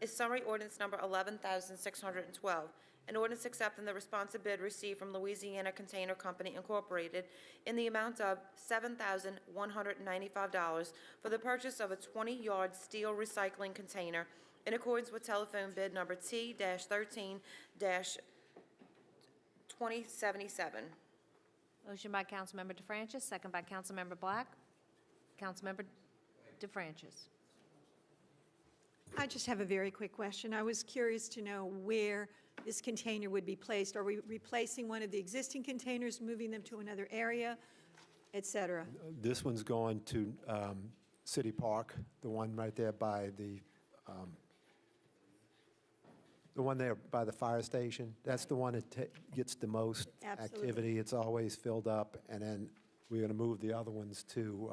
is summary ordinance number 11,612, an ordinance accepting the responsive bid received from Louisiana Container Company Incorporated in the amount of $7,195 for the purchase of a 20-yard steel recycling container in accordance with telephone bid number T-13-2077. Motion by Councilmember DeFrancis, second by Councilmember Black. Councilmember DeFrancis. I just have a very quick question. I was curious to know where this container would be placed. Are we replacing one of the existing containers, moving them to another area, et cetera? This one's going to City Park, the one right there by the one there by the fire station. That's the one that gets the most Absolutely. activity. It's always filled up, and then we're going to move the other ones to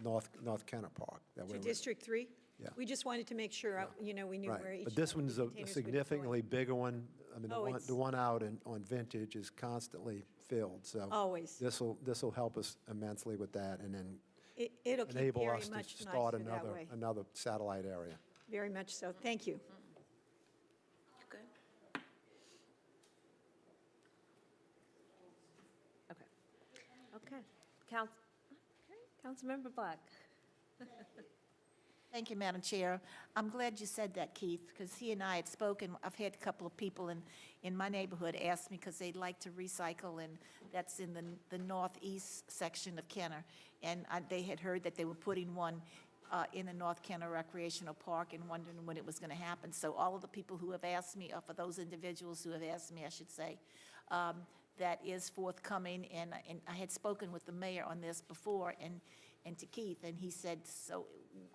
North Kenner Park. That way To we're- District 3? Yeah. We just wanted to make sure, we knew Right, where each but this one's a containers would go. significantly bigger one. I mean, Oh, it's- the one out on Vintage is constantly filled, so. Always. This'll help us immensely with that, and then It'll keep enable very us to much start nicer that way. another satellite area. Very much so. Thank you. You good? Okay. Okay. Councilmember Black. Thank you, Madam Chair. I'm glad you said that, Keith, because he and I had spoken. I've had a couple of people in my neighborhood ask me because they'd like to recycle, and that's in the northeast section of Kenner. And they had heard that they were putting one in the North Kenner Recreational Park and wondering when it was going to happen. So all of the people who have asked me, or for those individuals who have asked me, I should say, that is forthcoming. And I had spoken with the mayor on this before, and to Keith, and he said, so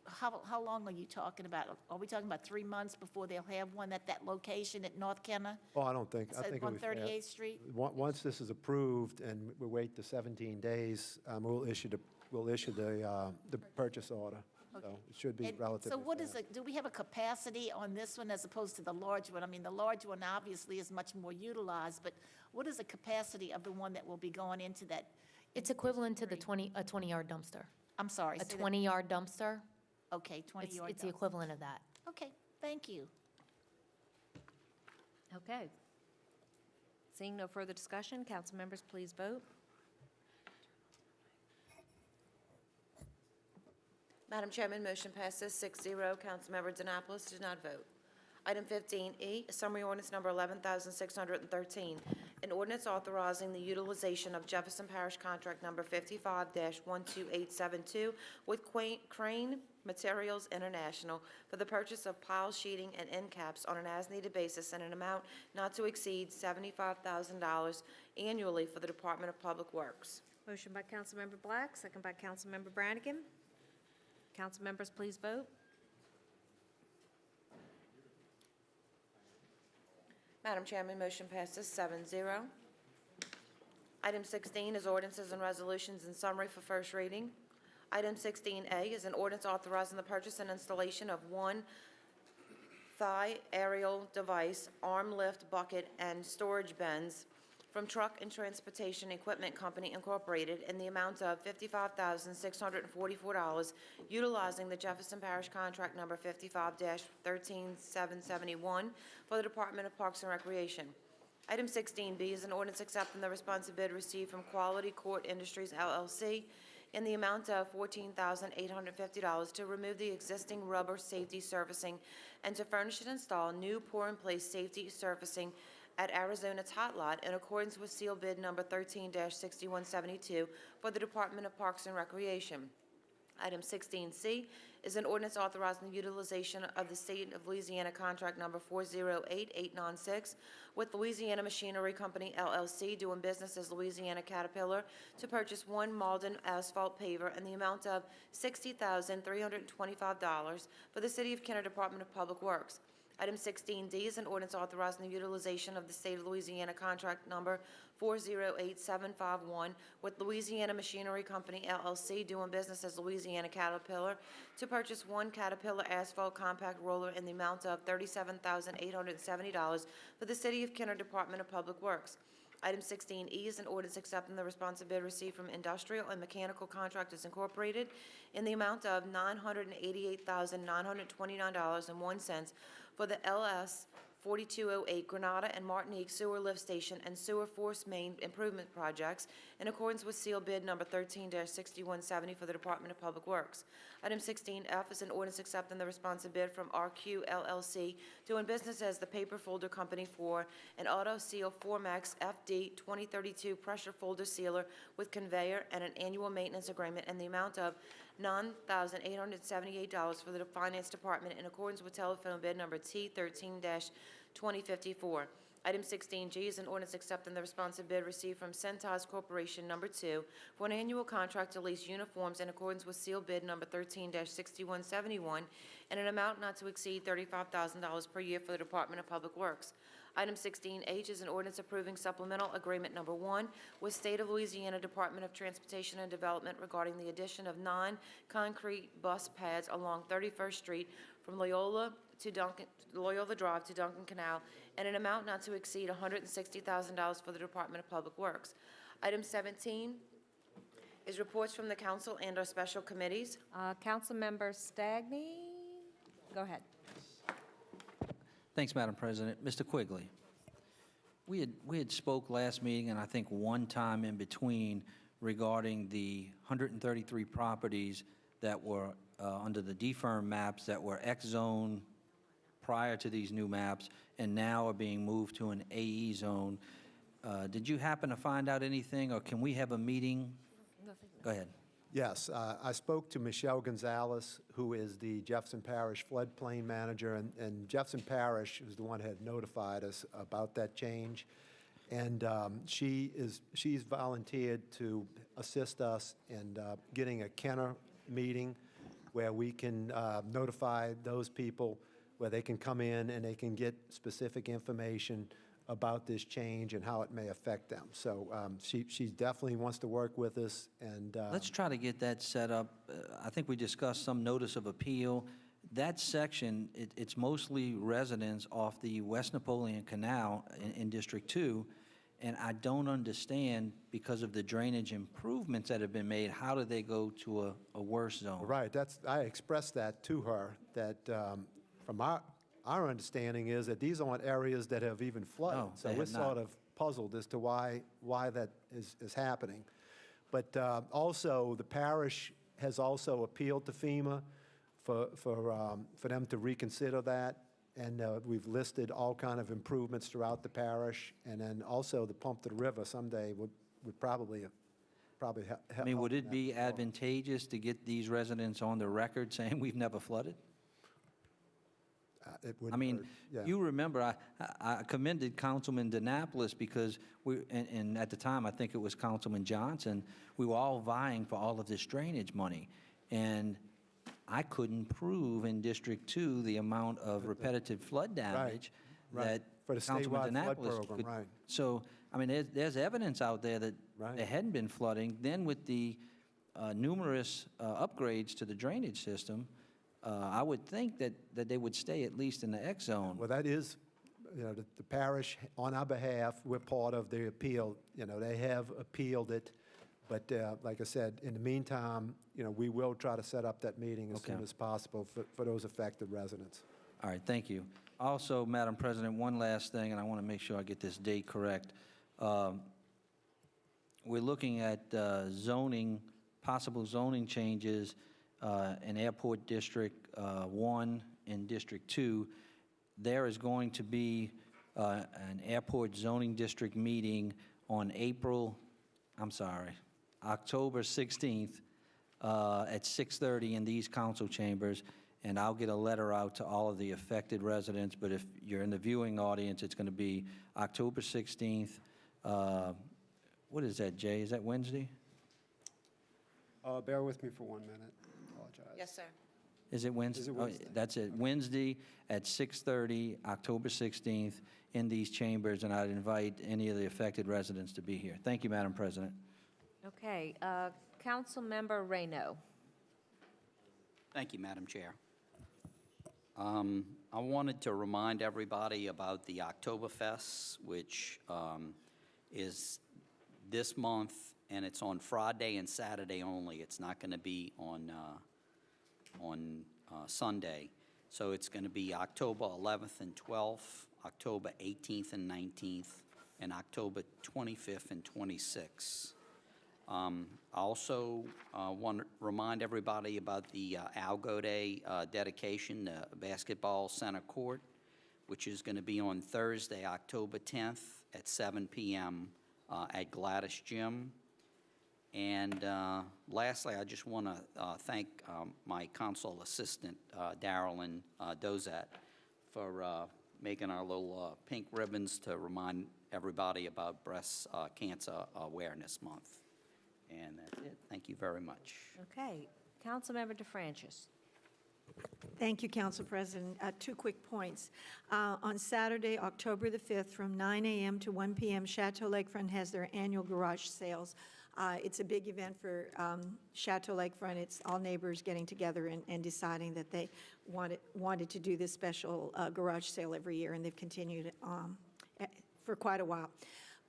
how long are you talking about? Are we talking about 3 months before they'll have one at that location at North Kenner? Oh, I don't think, I So think it'll on be fair. 38th Street? Once this is approved and we wait the 17 days, we'll issue the purchase order. So it should be And relatively so what is fair. it, do we have a capacity on this one as opposed to the large one? I mean, the large one obviously is much more utilized, but what is the capacity of the one that will be going into that? It's equivalent to the 20-yard dumpster. I'm sorry. A say that- 20-yard dumpster, Okay, 20-yard. it's the equivalent of that. Okay, thank you. Okay. Seeing no further discussion, council members, please vote. Madam Chairman, motion passes 6-0. Councilmember DeNapolis did not vote. Item 15E, summary ordinance number 11,613, an ordinance authorizing the utilization of Jefferson Parish Contract number 55-12872 with Crane Materials International for the purchase of pile sheeting and end caps on an as-needed basis in an amount not to exceed $75,000 annually for the Department of Public Works. Motion by Councilmember Black, second by Councilmember Brannigan. Council members, please vote. Madam Chairman, motion passes 7-0. Item 16 is ordinances and resolutions in summary for first reading. Item 16A is an ordinance authorizing the purchase and installation of one thigh aerial device, arm lift bucket, and storage bins from Truck and Transportation Equipment Company Incorporated in the amount of $55,644, utilizing the Jefferson Parish Contract number 55-13771 for the Department of Parks and Recreation. Item 16B is an ordinance accepting the responsive bid received from Quality Court Industries, LLC, in the amount of $14,850 to remove the existing rubber safety surfacing and to furnish and install new pour-in-place safety surfacing at Arizona's Hot Lot in accordance with seal bid number 13-6172 for the Department of Parks and Recreation. Item 16C is an ordinance authorizing the utilization of the State of Louisiana contract number 408896 with Louisiana Machinery Company, LLC, doing business as Louisiana Caterpillar, to purchase one Malden asphalt paver in the amount of $60,325 for the City of Kenner Department of Public Works. Item 16D is an ordinance authorizing the utilization of the State of Louisiana contract number 408751 with Louisiana Machinery Company, LLC, doing business as Louisiana Caterpillar, to purchase one Caterpillar asphalt compact roller in the amount of $37,870 for the City of Kenner Department of Public Works. Item 16E is an ordinance accepting the responsive bid received from Industrial and Mechanical Contractors Incorporated in the amount of $988,929.01 for the LS 4208 Grenada and Martinique Sewer Lift Station and Sewer Force Main Improvement Projects in accordance with seal bid number 13-6170 for the Department of Public Works. Item 16F is an ordinance accepting the responsive bid from RQ LLC, doing business as the paper folder company for an Auto Seal Formax FD 2032 pressure folder sealer with conveyor and an annual maintenance agreement in the amount of $9,878 for the Finance Department in accordance with telephone bid number T13-2054. Item 16G is an ordinance accepting the responsive bid received from Centos Corporation Number 2 for an annual contract to lease uniforms in accordance with seal bid number 13-6171 and an amount not to exceed $35,000 per year for the Department of Public Works. Item 16H is an ordinance approving supplemental agreement number 1 with State of Louisiana Department of Transportation and Development regarding the addition of 9 concrete bus pads along 31st Street from Loyola Drive to Duncan Canal, and an amount not to exceed $160,000 for the Department of Public Works. Item 17 is reports from the council and our special committees. Councilmember Stagney, go ahead. Thanks, Madam President. Mr. Quigley, we had spoke last meeting, and I think one time in between, regarding the 133 properties that were under the DFIRM maps that were X-zone prior to these new maps and now are being moved to an AE zone. Did you happen to find out anything, or can we have a meeting? Go ahead. Yes, I spoke to Michelle Gonzalez, who is the Jefferson Parish floodplain manager, and Jefferson Parish is the one who had notified us about that change. And she's volunteered to assist us in getting a Kenner meeting where we can notify those people, where they can come in and they can get specific information about this change and how it may affect them. So she definitely wants to work with us, and Let's try to get that set up. I think we discussed some notice of appeal. That section, it's mostly residents off the West Napoleon Canal in District 2, and I don't understand, because of the drainage improvements that have been made, how do they go to a worse zone? right, I expressed that to her, that from our understanding is that these aren't areas that have even flooded. No, So they we're have not. sort of puzzled as to why that is happening. But also, the parish has also appealed to FEMA for them to reconsider that. And we've listed all kind of improvements throughout the parish. And then also the pump to the river someday would probably help. I mean, would it be advantageous to get these residents on the record saying we've never flooded? It would I mean, hurt, yeah. you remember, I commended Councilman DeNapolis because and at the time, I think it was Councilman Johnson, we were all vying for all of this drainage money. And I couldn't prove in District 2 the amount of repetitive flood damage right. that For the Councilman statewide flood DeNapolis program, could. right. So, I mean, there's evidence out there that Right. there hadn't been flooding. Then with the numerous upgrades to the drainage system, I would think that they would stay at least in the X zone. Well, that is, the parish, on our behalf, we're part of the appeal. They have appealed it. But like I said, in the meantime, we will try to set up that meeting as soon Okay. as possible for those affected residents. All right, thank you. Also, Madam President, one last thing, and I want to make sure I get this date correct. We're looking at zoning, possible zoning changes in Airport District 1 and District 2. There is going to be an airport zoning district meeting on October 16th at 6:30 in these council chambers, and I'll get a letter out to all of the affected residents, but if you're in the viewing audience, it's going to be October 16th. What is that, Jay? Is that Wednesday? Bear with me for 1 minute. Apologize. Yes, sir. Is it Wednesday? Is it Wednesday? That's it, Wednesday at 6:30, October 16th, in these chambers, and I'd invite any of the affected residents to be here. Thank you, Madam President. Okay, Councilmember Reyno. Thank you, Madam Chair. I wanted to remind everybody about the Oktoberfest, which is this month, and it's on Friday and Saturday only. It's not going to be on Sunday. So it's going to be October 11th and 12th, October 18th and 19th, and October 25th and 26th. I also want to remind everybody about the Algo Day dedication, the basketball center court, which is going to be on Thursday, October 10th at 7 p.m. At Gladys Gym. And lastly, I just want to thank my council assistant, Darylyn Dozat, for making our little pink ribbons to remind everybody about Breast Cancer Awareness Month. And that's it. Thank you very much. Okay, Councilmember DeFrancis. Thank you, Council President. 2 quick points. On Saturday, October the 5th, from 9 a.m. to 1 p.m., Chateau Lakefront has their annual garage sales. It's a big event for Chateau Lakefront. It's all neighbors getting together and deciding that they wanted to do this special garage sale every year, and they've continued for quite a while.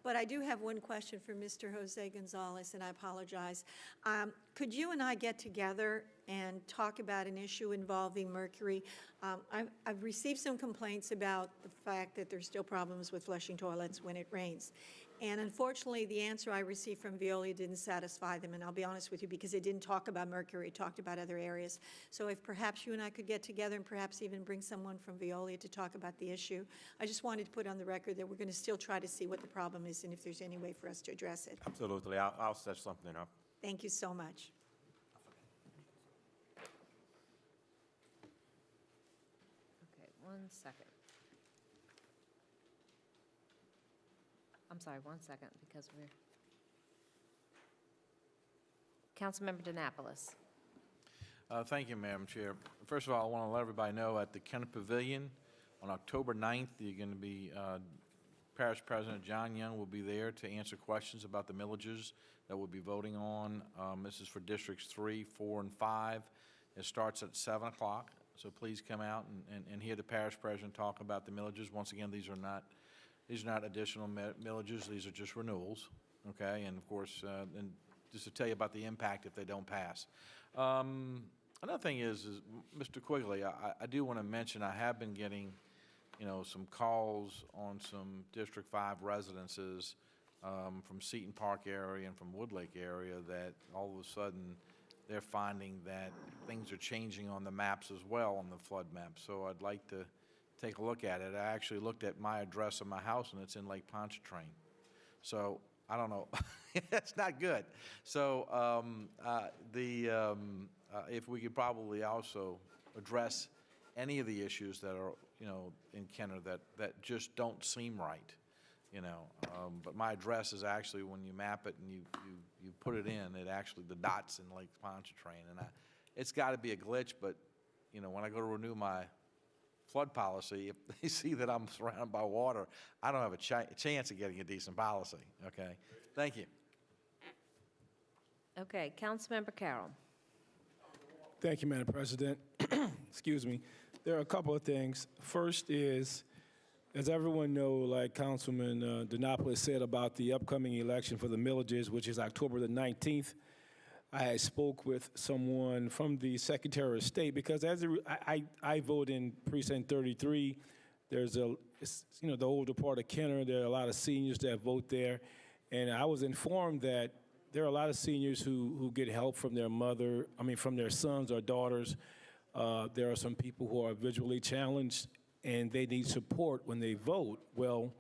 But I do have one question for Mr. Jose Gonzalez, and I apologize. Could you and I get together and talk about an issue involving mercury? I've received some complaints about the fact that there's still problems with flushing toilets when it rains. And unfortunately, the answer I received from Veolia didn't satisfy them, and I'll be honest with you, because it didn't talk about mercury, it talked about other areas. So if perhaps you and I could get together and perhaps even bring someone from Veolia to talk about the issue. I just wanted to put on the record that we're going to still try to see what the problem is and if there's any way for us to address it. Absolutely. I'll set something up. Thank you so much. Okay, 1 second. I'm sorry, 1 second, because we're... Councilmember DeNapolis. Thank you, Madam Chair. First of all, I want to let everybody know at the Kennet Pavilion on October 9th, you're going to be, Parish President John Young will be there to answer questions about the millages that we'll be voting on. This is for Districts 3, 4, and 5. It starts at 7 o'clock, so please come out and hear the Parish President talk about the millages. Once again, these are not additional millages, these are just renewals, okay? And of course, and just to tell you about the impact if they don't pass. Another thing is Mr. Quigley, I do want to mention I have been getting, some calls on some District 5 residences from Seton Park area and from Woodlake area that all of a sudden they're finding that things are changing on the maps as well, on the flood map. So I'd like to take a look at it. I actually looked at my address of my house, and it's in Lake Pontchartrain. So I don't know. That's not good. So if we could probably also address any of the issues that are, in Kenner that just don't seem right, But my address is actually, when you map it and you put it in, it actually, the dot's in Lake Pontchartrain. And it's got to be a glitch, but, when I go to renew my flood policy, if they see that I'm surrounded by water, I don't have a chance of getting a decent policy, okay? Thank you. Okay, Councilmember Carroll. Thank you, Madam President. Excuse me. There are a couple of things. First is, as everyone knows, like Councilman Denopoulos said about the upcoming election for the millages, which is October the 19th, I spoke with someone from the Secretary of State because I vote in Precinct 33. There's the older part of Kenner. There are a lot of seniors that vote there. And I was informed that there are a lot of seniors who get help from from their sons or daughters. There are some people who are visually challenged and they need support when they vote. Well,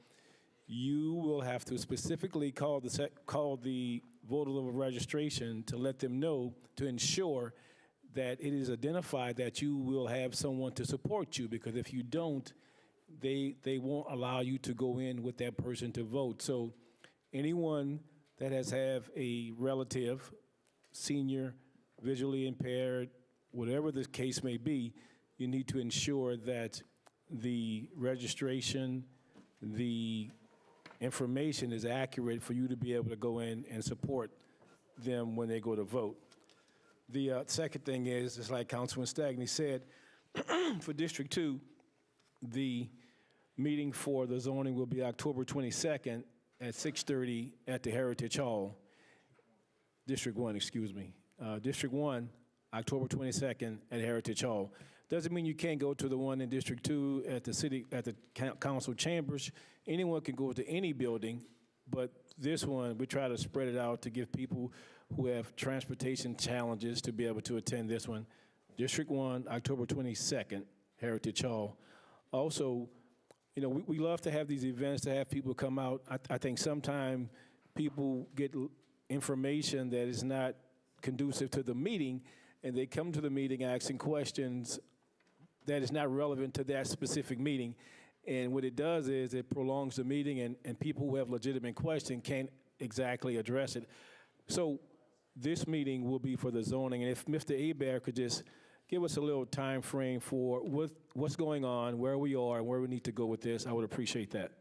you will have to specifically call the voter registration to let them know, to ensure that it is identified that you will have someone to support you, because if you don't, they won't allow you to go in with that person to vote. So anyone that have a relative, senior, visually impaired, whatever the case may be, you need to ensure that the registration, the information is accurate for you to be able to go in and support them when they go to vote. The second thing is, just like Councilman Stagney said, for District 2, the meeting for the zoning will be October 22nd at 6:30 at the Heritage Hall. District 1, excuse me. District 1, October 22nd at Heritage Hall. Doesn't mean you can't go to the one in District 2 at the council chambers. Anyone can go to any building, but this one, we try to spread it out to give people who have transportation challenges to be able to attend this one. District 1, October 22nd, Heritage Hall. Also, we love to have these events, to have people come out. I think sometimes people get information that is not conducive to the meeting, and they come to the meeting asking questions that is not relevant to that specific meeting. And what it does is it prolongs the meeting, and people who have legitimate questions can't exactly address it. So this meeting will be for the zoning, and if Mr. Hebert could just give us a little time frame for what's going on, where we are, and where we need to go with this, I would appreciate that.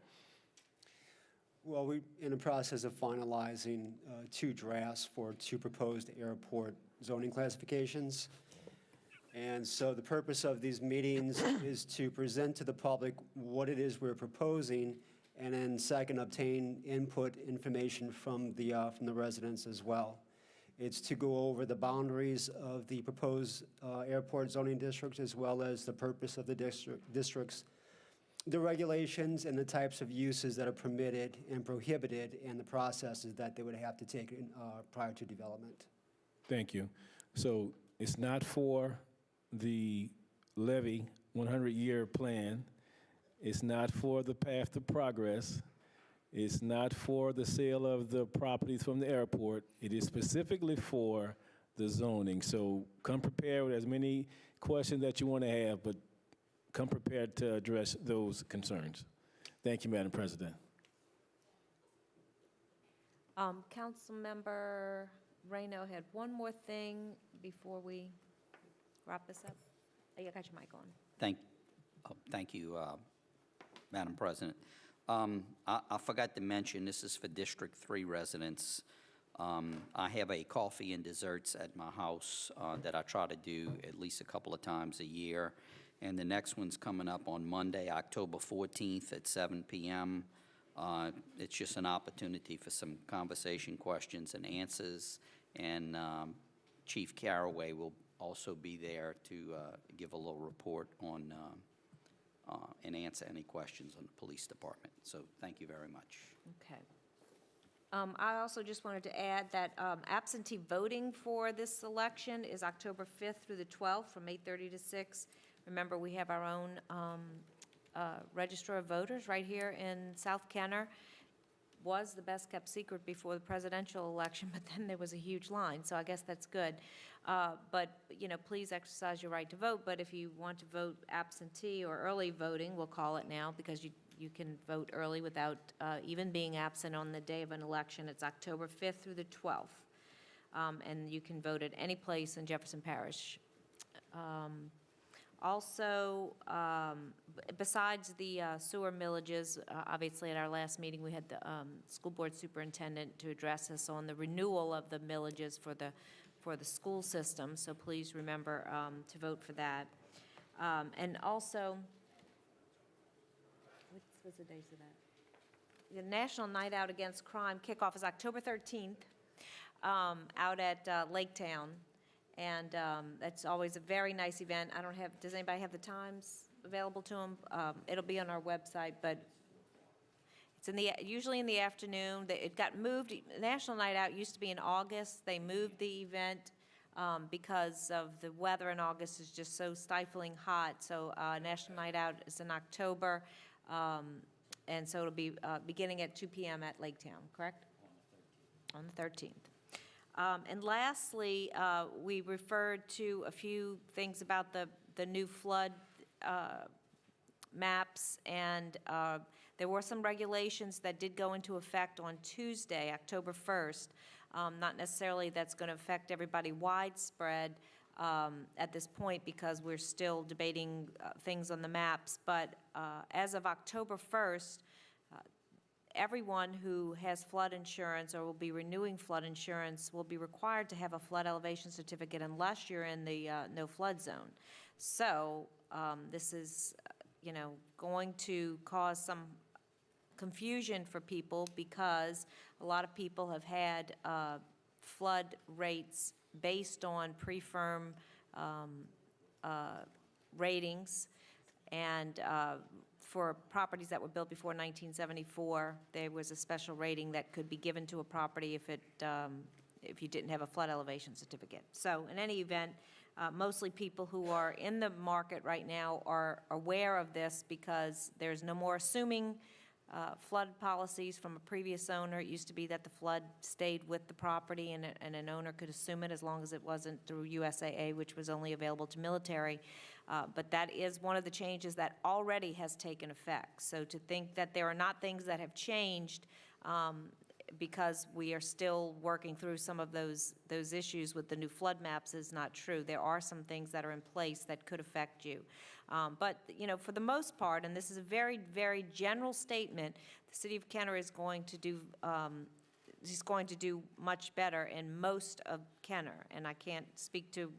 Well, we're in the process of finalizing 2 drafts for 2 proposed airport zoning classifications. And so the purpose of these meetings is to present to the public what it is we're proposing, and then second, obtain input information from the residents as well. It's to go over the boundaries of the proposed airport zoning districts, as well as the purpose of the districts, the regulations and the types of uses that are permitted and prohibited, and the processes that they would have to take prior to development. Thank you. So it's not for the levy 100-year plan. It's not for the path to progress. It's not for the sale of the properties from the airport. It is specifically for the zoning. So come prepared with as many questions that you want to have, but come prepared to address those concerns. Thank you, Madam President. Councilmember Reyno had one more thing before we wrap this up. Oh, you got your mic on. Thank you, Madam President. I forgot to mention, this is for District 3 residents. I have a coffee and desserts at my house that I try to do at least a couple of times a year. And the next one's coming up on Monday, October 14th at 7 p.m. It's just an opportunity for some conversation, questions, and answers. And Chief Caraway will also be there to give a little report on and answer any questions on the police department. So thank you very much. Okay. I also just wanted to add that absentee voting for this election is October 5th through the 12th from 8:30 to 6. Remember, we have our own register of voters right here in South Kenner. Was the best-kept secret before the presidential election, but then there was a huge line, so I guess that's good. But, please exercise your right to vote, but if you want to vote absentee or early voting, we'll call it now, because you can vote early without even being absent on the day of an election. It's October 5th through the 12th. And you can vote at any place in Jefferson Parish. Also, besides the sewer millages, obviously at our last meeting, we had the school board superintendent to address us on the renewal of the millages for the school system, so please remember to vote for that. And also, what's the dates of that? The National Night Out Against Crime kickoff is October 13th out at Lake Town. And that's always a very nice event. Does anybody have the times available to them? It'll be on our website, but it's usually in the afternoon. It got moved. National Night Out used to be in August. They moved the event because of the weather in August is just so stifling hot. So National Night Out is in October, and so it'll be beginning at 2 p.m. at Lake Town, correct? On the 13th. And lastly, we referred to a few things about the new flood maps, and there were some regulations that did go into effect on Tuesday, October 1st. Not necessarily that's going to affect everybody widespread at this point because we're still debating things on the maps, but as of October 1st, everyone who has flood insurance or will be renewing flood insurance will be required to have a flood elevation certificate unless you're in the no flood zone. So this is, going to cause some confusion for people because a lot of people have had flood rates based on pre-firm ratings, and for properties that were built before 1974, there was a special rating that could be given to a property if you didn't have a flood elevation certificate. So in any event, mostly people who are in the market right now are aware of this because there's no more assuming flood policies from a previous owner. It used to be that the flood stayed with the property and an owner could assume it as long as it wasn't through USAA, which was only available to military. But that is one of the changes that already has taken effect. So to think that there are not things that have changed because we are still working through some of those issues with the new flood maps is not true. There are some things that are in place that could affect you. But, for the most part, and this is a very, very general statement, the City of Kenner is going to do much better in most of Kenner. And I can't speak to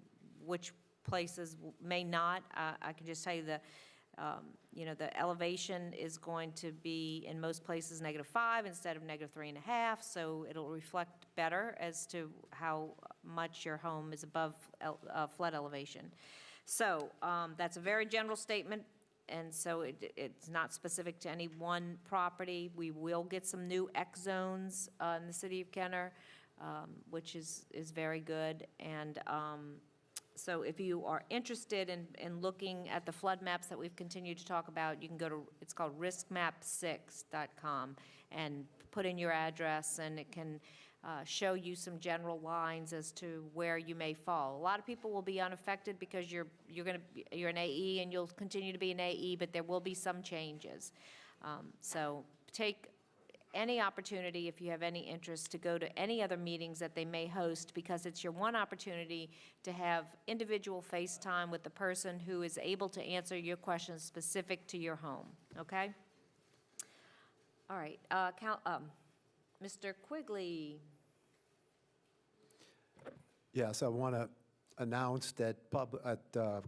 which places may not. I can just tell you the elevation is going to be in most places -5 instead of -3.5, so it'll reflect better as to how much your home is above flood elevation. So that's a very general statement, and so it's not specific to any one property. We will get some new X zones in the City of Kenner, which is very good, and so if you are interested in looking at the flood maps that we've continued to talk about, you can go to, it's called riskmap6.com, and put in your address, and it can show you some general lines as to where you may fall. A lot of people will be unaffected because you're an AE, and you'll continue to be an AE, but there will be some changes. So take any opportunity, if you have any interest, to go to any other meetings that they may host, because it's your one opportunity to have individual FaceTime with the person who is able to answer your questions specific to your home, okay? All right, Mr. Quigley. Yes, I want to announce that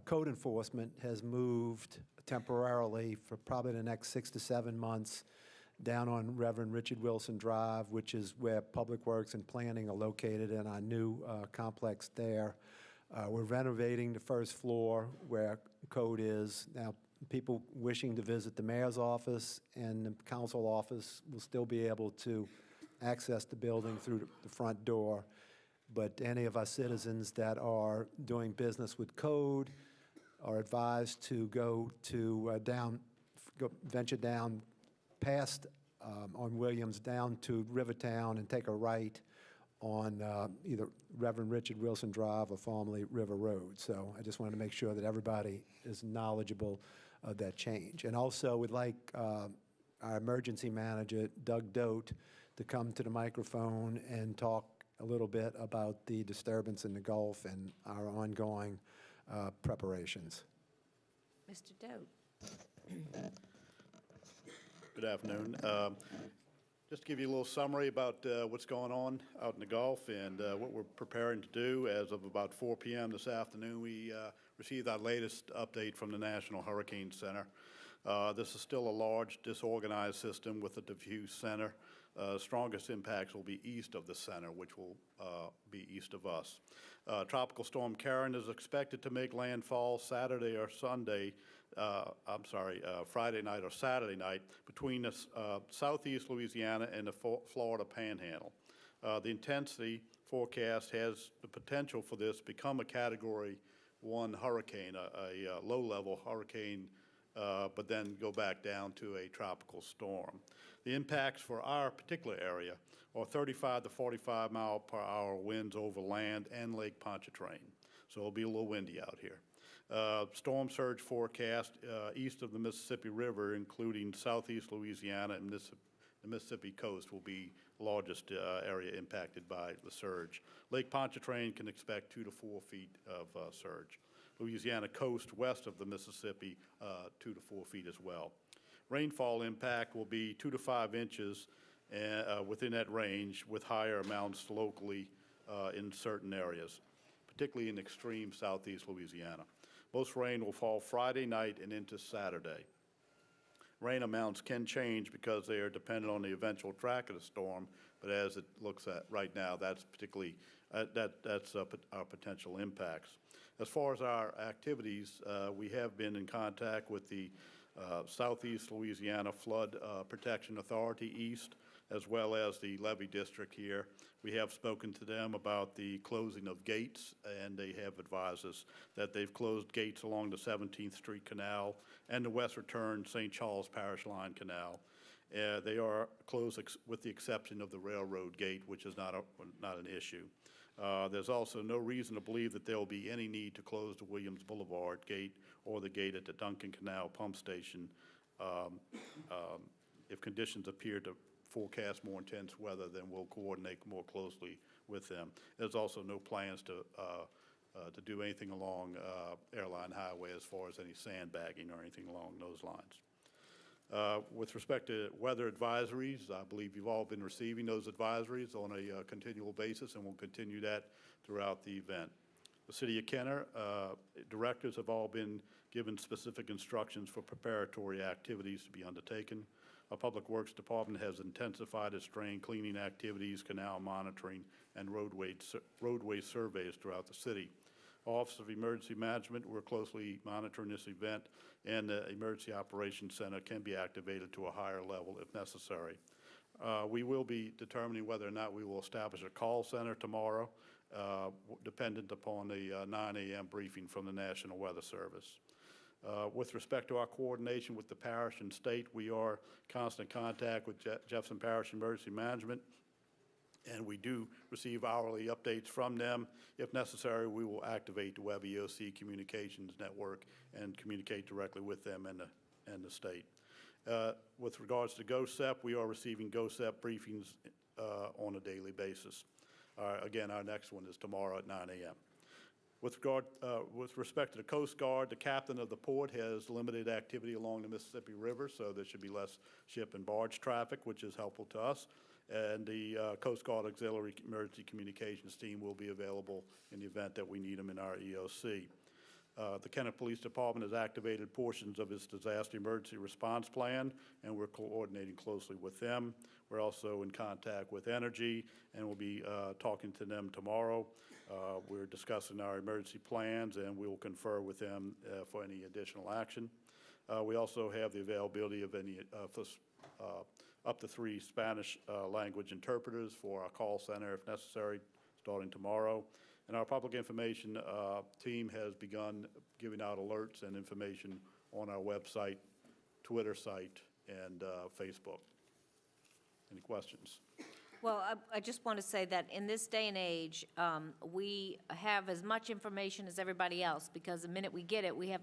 code enforcement has moved temporarily for probably the next 6 to 7 months down on Reverend Richard Wilson Drive, which is where Public Works and Planning are located in our new complex there. We're renovating the first floor where code is. Now, people wishing to visit the mayor's office and the council office will still be able to access the building through the front door. But any of our citizens that are doing business with code are advised to go to venture down past on Williams down to Rivertown and take a right on either Reverend Richard Wilson Drive or formerly River Road. So I just wanted to make sure that everybody is knowledgeable of that change. And also would like our emergency manager, Doug Dote, to come to the microphone and talk a little bit about the disturbance in the Gulf and our ongoing preparations. Mr. Dote. Good afternoon. Just to give you a little summary about what's going on out in the Gulf and what we're preparing to do. As of about 4 p.m. this afternoon, we received our latest update from the National Hurricane Center. This is still a large, disorganized system with a diffuse center. Strongest impacts will be east of the center, which will be east of us. Tropical Storm Karen is expected to make landfall Saturday or Sunday, Friday night or Saturday night between the southeast Louisiana and the Florida Panhandle. The intensity forecast has the potential for this to become a Category 1 hurricane, a low-level hurricane, but then go back down to a tropical storm. The impacts for our particular area are 35 to 45 mile per hour winds over land and Lake Pontchartrain. So it'll be a little windy out here. Storm surge forecast east of the Mississippi River, including southeast Louisiana and the Mississippi coast, will be the largest area impacted by the surge. Lake Pontchartrain can expect 2 to 4 feet of surge. Louisiana coast west of the Mississippi, 2 to 4 feet as well. Rainfall impact will be 2 to 5 inches within that range, with higher amounts locally in certain areas, particularly in extreme southeast Louisiana. Most rain will fall Friday night and into Saturday. Rain amounts can change because they are dependent on the eventual track of the storm, but as it looks at right now, that's particularly that's our potential impacts. As far as our activities, we have been in contact with the Southeast Louisiana Flood Protection Authority East, as well as the levee district here. We have spoken to them about the closing of gates, and they have advised us that they've closed gates along the 17th Street Canal and the West Return St. Charles Parish Line Canal. They are closed with the exception of the railroad gate, which is not an issue. There's also no reason to believe that there will be any need to close the Williams Boulevard gate or the gate at the Duncan Canal pump station if conditions appear to forecast more intense weather, then we'll coordinate more closely with them. There's also no plans to do anything along Airline Highway as far as any sandbagging or anything along those lines. With respect to weather advisories, I believe you've all been receiving those advisories on a continual basis, and we'll continue that throughout the event. The City of Kenner directors have all been given specific instructions for preparatory activities to be undertaken. Our Public Works Department has intensified its drain cleaning activities, canal monitoring, and roadway surveys throughout the city. Office of Emergency Management, we're closely monitoring this event, and the Emergency Operations Center can be activated to a higher level if necessary. We will be determining whether or not we will establish a call center tomorrow, dependent upon the 9 a.m. briefing from the National Weather Service. With respect to our coordination with the parish and state, we are in constant contact with Jefferson Parish Emergency Management, and we do receive hourly updates from them. If necessary, we will activate the Web EOC Communications Network and communicate directly with them and the state. With regards to GOSEP, we are receiving GOSEP briefings on a daily basis. Again, our next one is tomorrow at 9 a.m. With respect to the Coast Guard, the captain of the port has limited activity along the Mississippi River, so there should be less ship and barge traffic, which is helpful to us. And the Coast Guard Auxiliary Emergency Communications Team will be available in the event that we need them in our EOC. The Kenner Police Department has activated portions of its disaster emergency response plan, and we're coordinating closely with them. We're also in contact with Energy, and we'll be talking to them tomorrow. We're discussing our emergency plans, and we will confer with them for any additional action. We also have the availability of any up to 3 Spanish language interpreters for our call center if necessary, starting tomorrow. And our public information team has begun giving out alerts and information on our website, Twitter site, and Facebook. Any questions? Well, I just want to say that in this day and age, we have as much information as everybody else, because the minute we get it, we have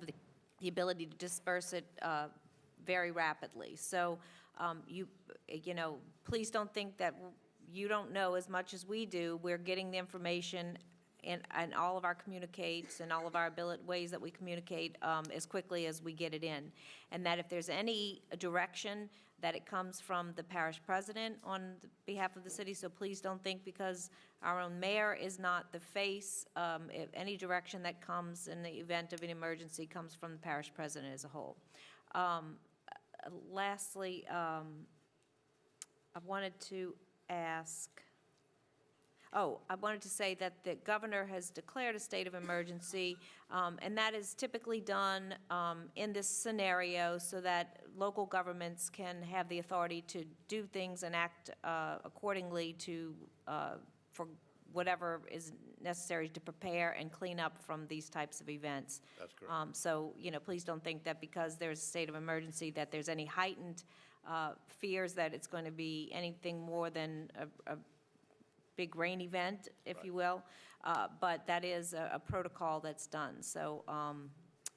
the ability to disperse it very rapidly. So, you know, please don't think that you don't know as much as we do. We're getting the information in all of our communicates and all of our ways that we communicate as quickly as we get it in. And that if there's any direction, that it comes from the parish president on behalf of the city. So please don't think because our own mayor is not the face, if any direction that comes in the event of an emergency comes from the parish president as a whole. Lastly, I wanted to ask, I wanted to say that the governor has declared a state of emergency, and that is typically done in this scenario so that local governments can have the authority to do things and act accordingly to, for whatever is necessary to prepare and clean up from these types of events. That's correct. So, you know, please don't think that because there's a state of emergency that there's any heightened fears that it's going to be anything more than a big rain event, if you will. But that is a protocol that's done. So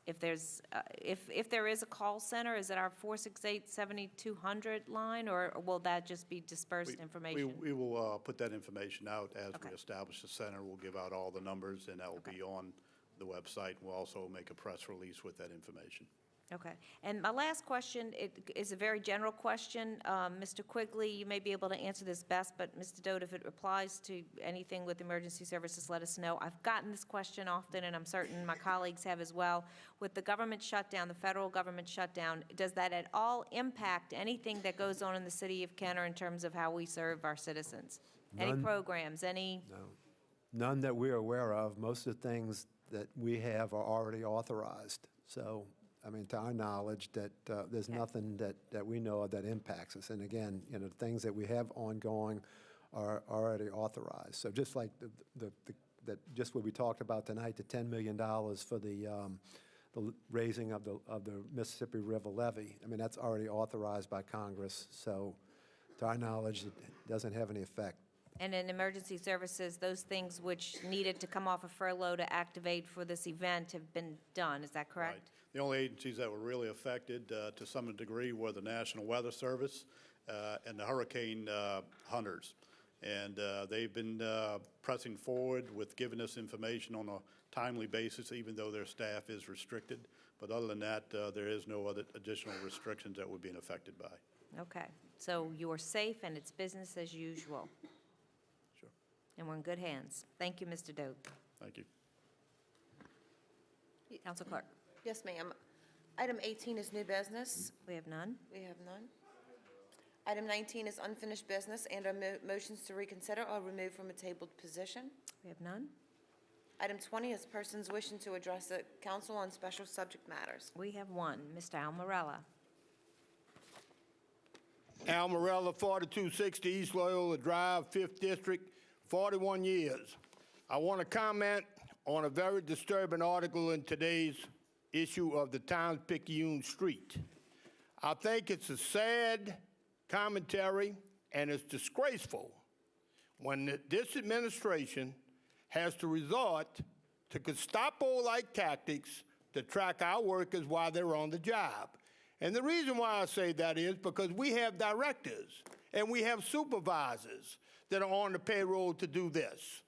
if there's, if there is a call center, is it our 468-7200 line, or will that just be dispersed information? We will put that information out as Okay. we establish the center. We'll give out all the numbers, and that will be on the website. We'll also make a press release with that information. Okay. And my last question is a very general question. Mr. Quigley, you may be able to answer this best, but Mr. Dodd, if it applies to anything with emergency services, let us know. I've gotten this question often, and I'm certain my colleagues have as well. With the government shutdown, the federal government shutdown, does that at all impact anything that goes on in the city of Kenner in terms of how we serve our citizens? Any None. programs, any? No. None that we're aware of. Most of the things that we have are already authorized. So, I mean, to our knowledge, that there's nothing that we know of that impacts us. And again, you know, the things that we have ongoing are already authorized. So just like just what we talked about tonight, the $10 million for the raising of the Mississippi River levy, I mean, that's already authorized by Congress. So to our knowledge, it doesn't have any effect. And in emergency services, those things which needed to come off a furlough to activate for this event have been done, is that correct? Right. The only agencies that were really affected to some degree were the National Weather Service and the hurricane hunters. And they've been pressing forward with giving us information on a timely basis, even though their staff is restricted. But other than that, there is no other additional restrictions that we're being affected by. Okay, so you're safe and it's business as usual. Sure. And we're in good hands. Thank you, Mr. Doak. Thank you. Council Clerk, Yes, ma'am. Item 18 is new business. we have none. We have none. Item 19 is unfinished business and are motions to reconsider or remove from a tabled position. We have none. Item 20 is persons wishing to address the council on special subject matters. We have one, Mr. Almarella. Al Morella, 4260 East Loyola Drive, 5th District, 41 years. I want to comment on a very disturbing article in today's issue of the Times-Picayune Street. I think it's a sad commentary, and it's disgraceful when this administration has to resort to Gestapo-like tactics to track our workers while they're on the job. And the reason why I say that is because we have directors and we have supervisors that are on the payroll to do this.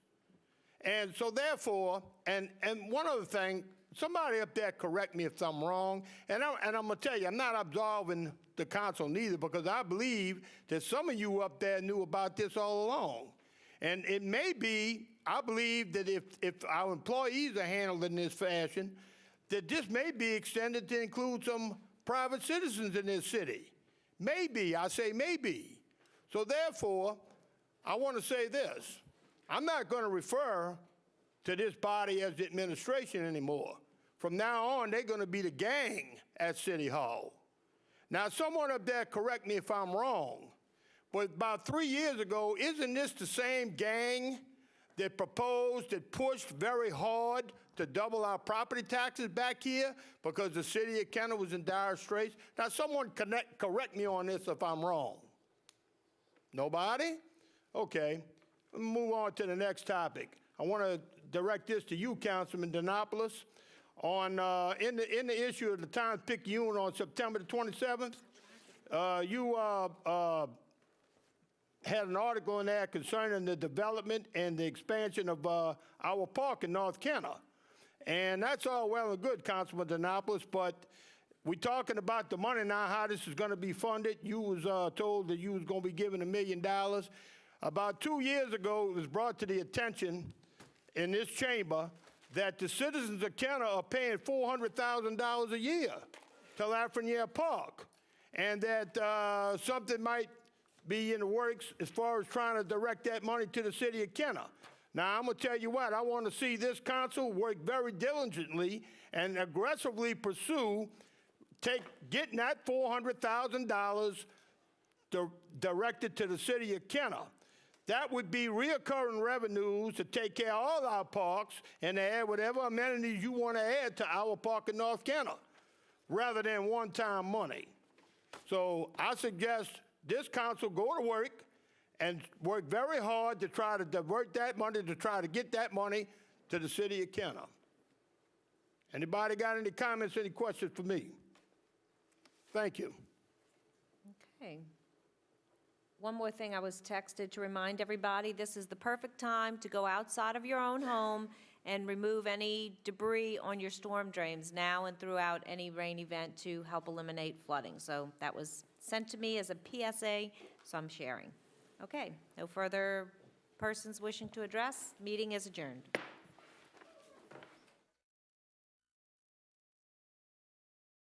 And so therefore, and one other thing, somebody up there correct me if I'm wrong, and I'm going to tell you, I'm not absolving the council neither, because I believe that some of you up there knew about this all along. And it may be, I believe that if our employees are handled in this fashion, that this may be extended to include some private citizens in this city. Maybe, I say maybe. So therefore, I want to say this. I'm not going to refer to this body as the administration anymore. From now on, they're going to be the gang at City Hall. Now, someone up there correct me if I'm wrong, but about 3 years ago, isn't this the same gang that proposed, that pushed very hard to double our property taxes back here because the city of Kenner was in dire straits? Now, someone correct me on this if I'm wrong. Nobody? Okay. Move on to the next topic. I want to direct this to you, Councilman Denopoulos. On in the issue of the Times-Picayune on September the 27th, you had an article in there concerning the development and the expansion of our park in North Kenner. And that's all well and good, Councilman Denopoulos, but we're talking about the money now, how this is going to be funded. You was told that you was going to be given $1 million. About 2 years ago, it was brought to the attention in this chamber that the citizens of Kenner are paying $400,000 a year to Lafreniere Park, and that something might be in the works as far as trying to direct that money to the city of Kenner. Now, I'm going to tell you what, I want to see this council work very diligently and aggressively pursue getting that $400,000 directed to the city of Kenner. That would be reoccurring revenues to take care of all our parks and to add whatever amenities you want to add to our park in North Kenner, rather than one-time money. So I suggest this council go to work and work very hard to try to divert that money, to try to get that money to the city of Kenner. Anybody got any comments, any questions for me? Thank you. Okay. One more thing I was texted to remind everybody, this is the perfect time to go outside of your own home and remove any debris on your storm drains now and throughout any rain event to help eliminate flooding. So that was sent to me as a PSA, so I'm sharing. Okay, no further persons wishing to address. Meeting is adjourned.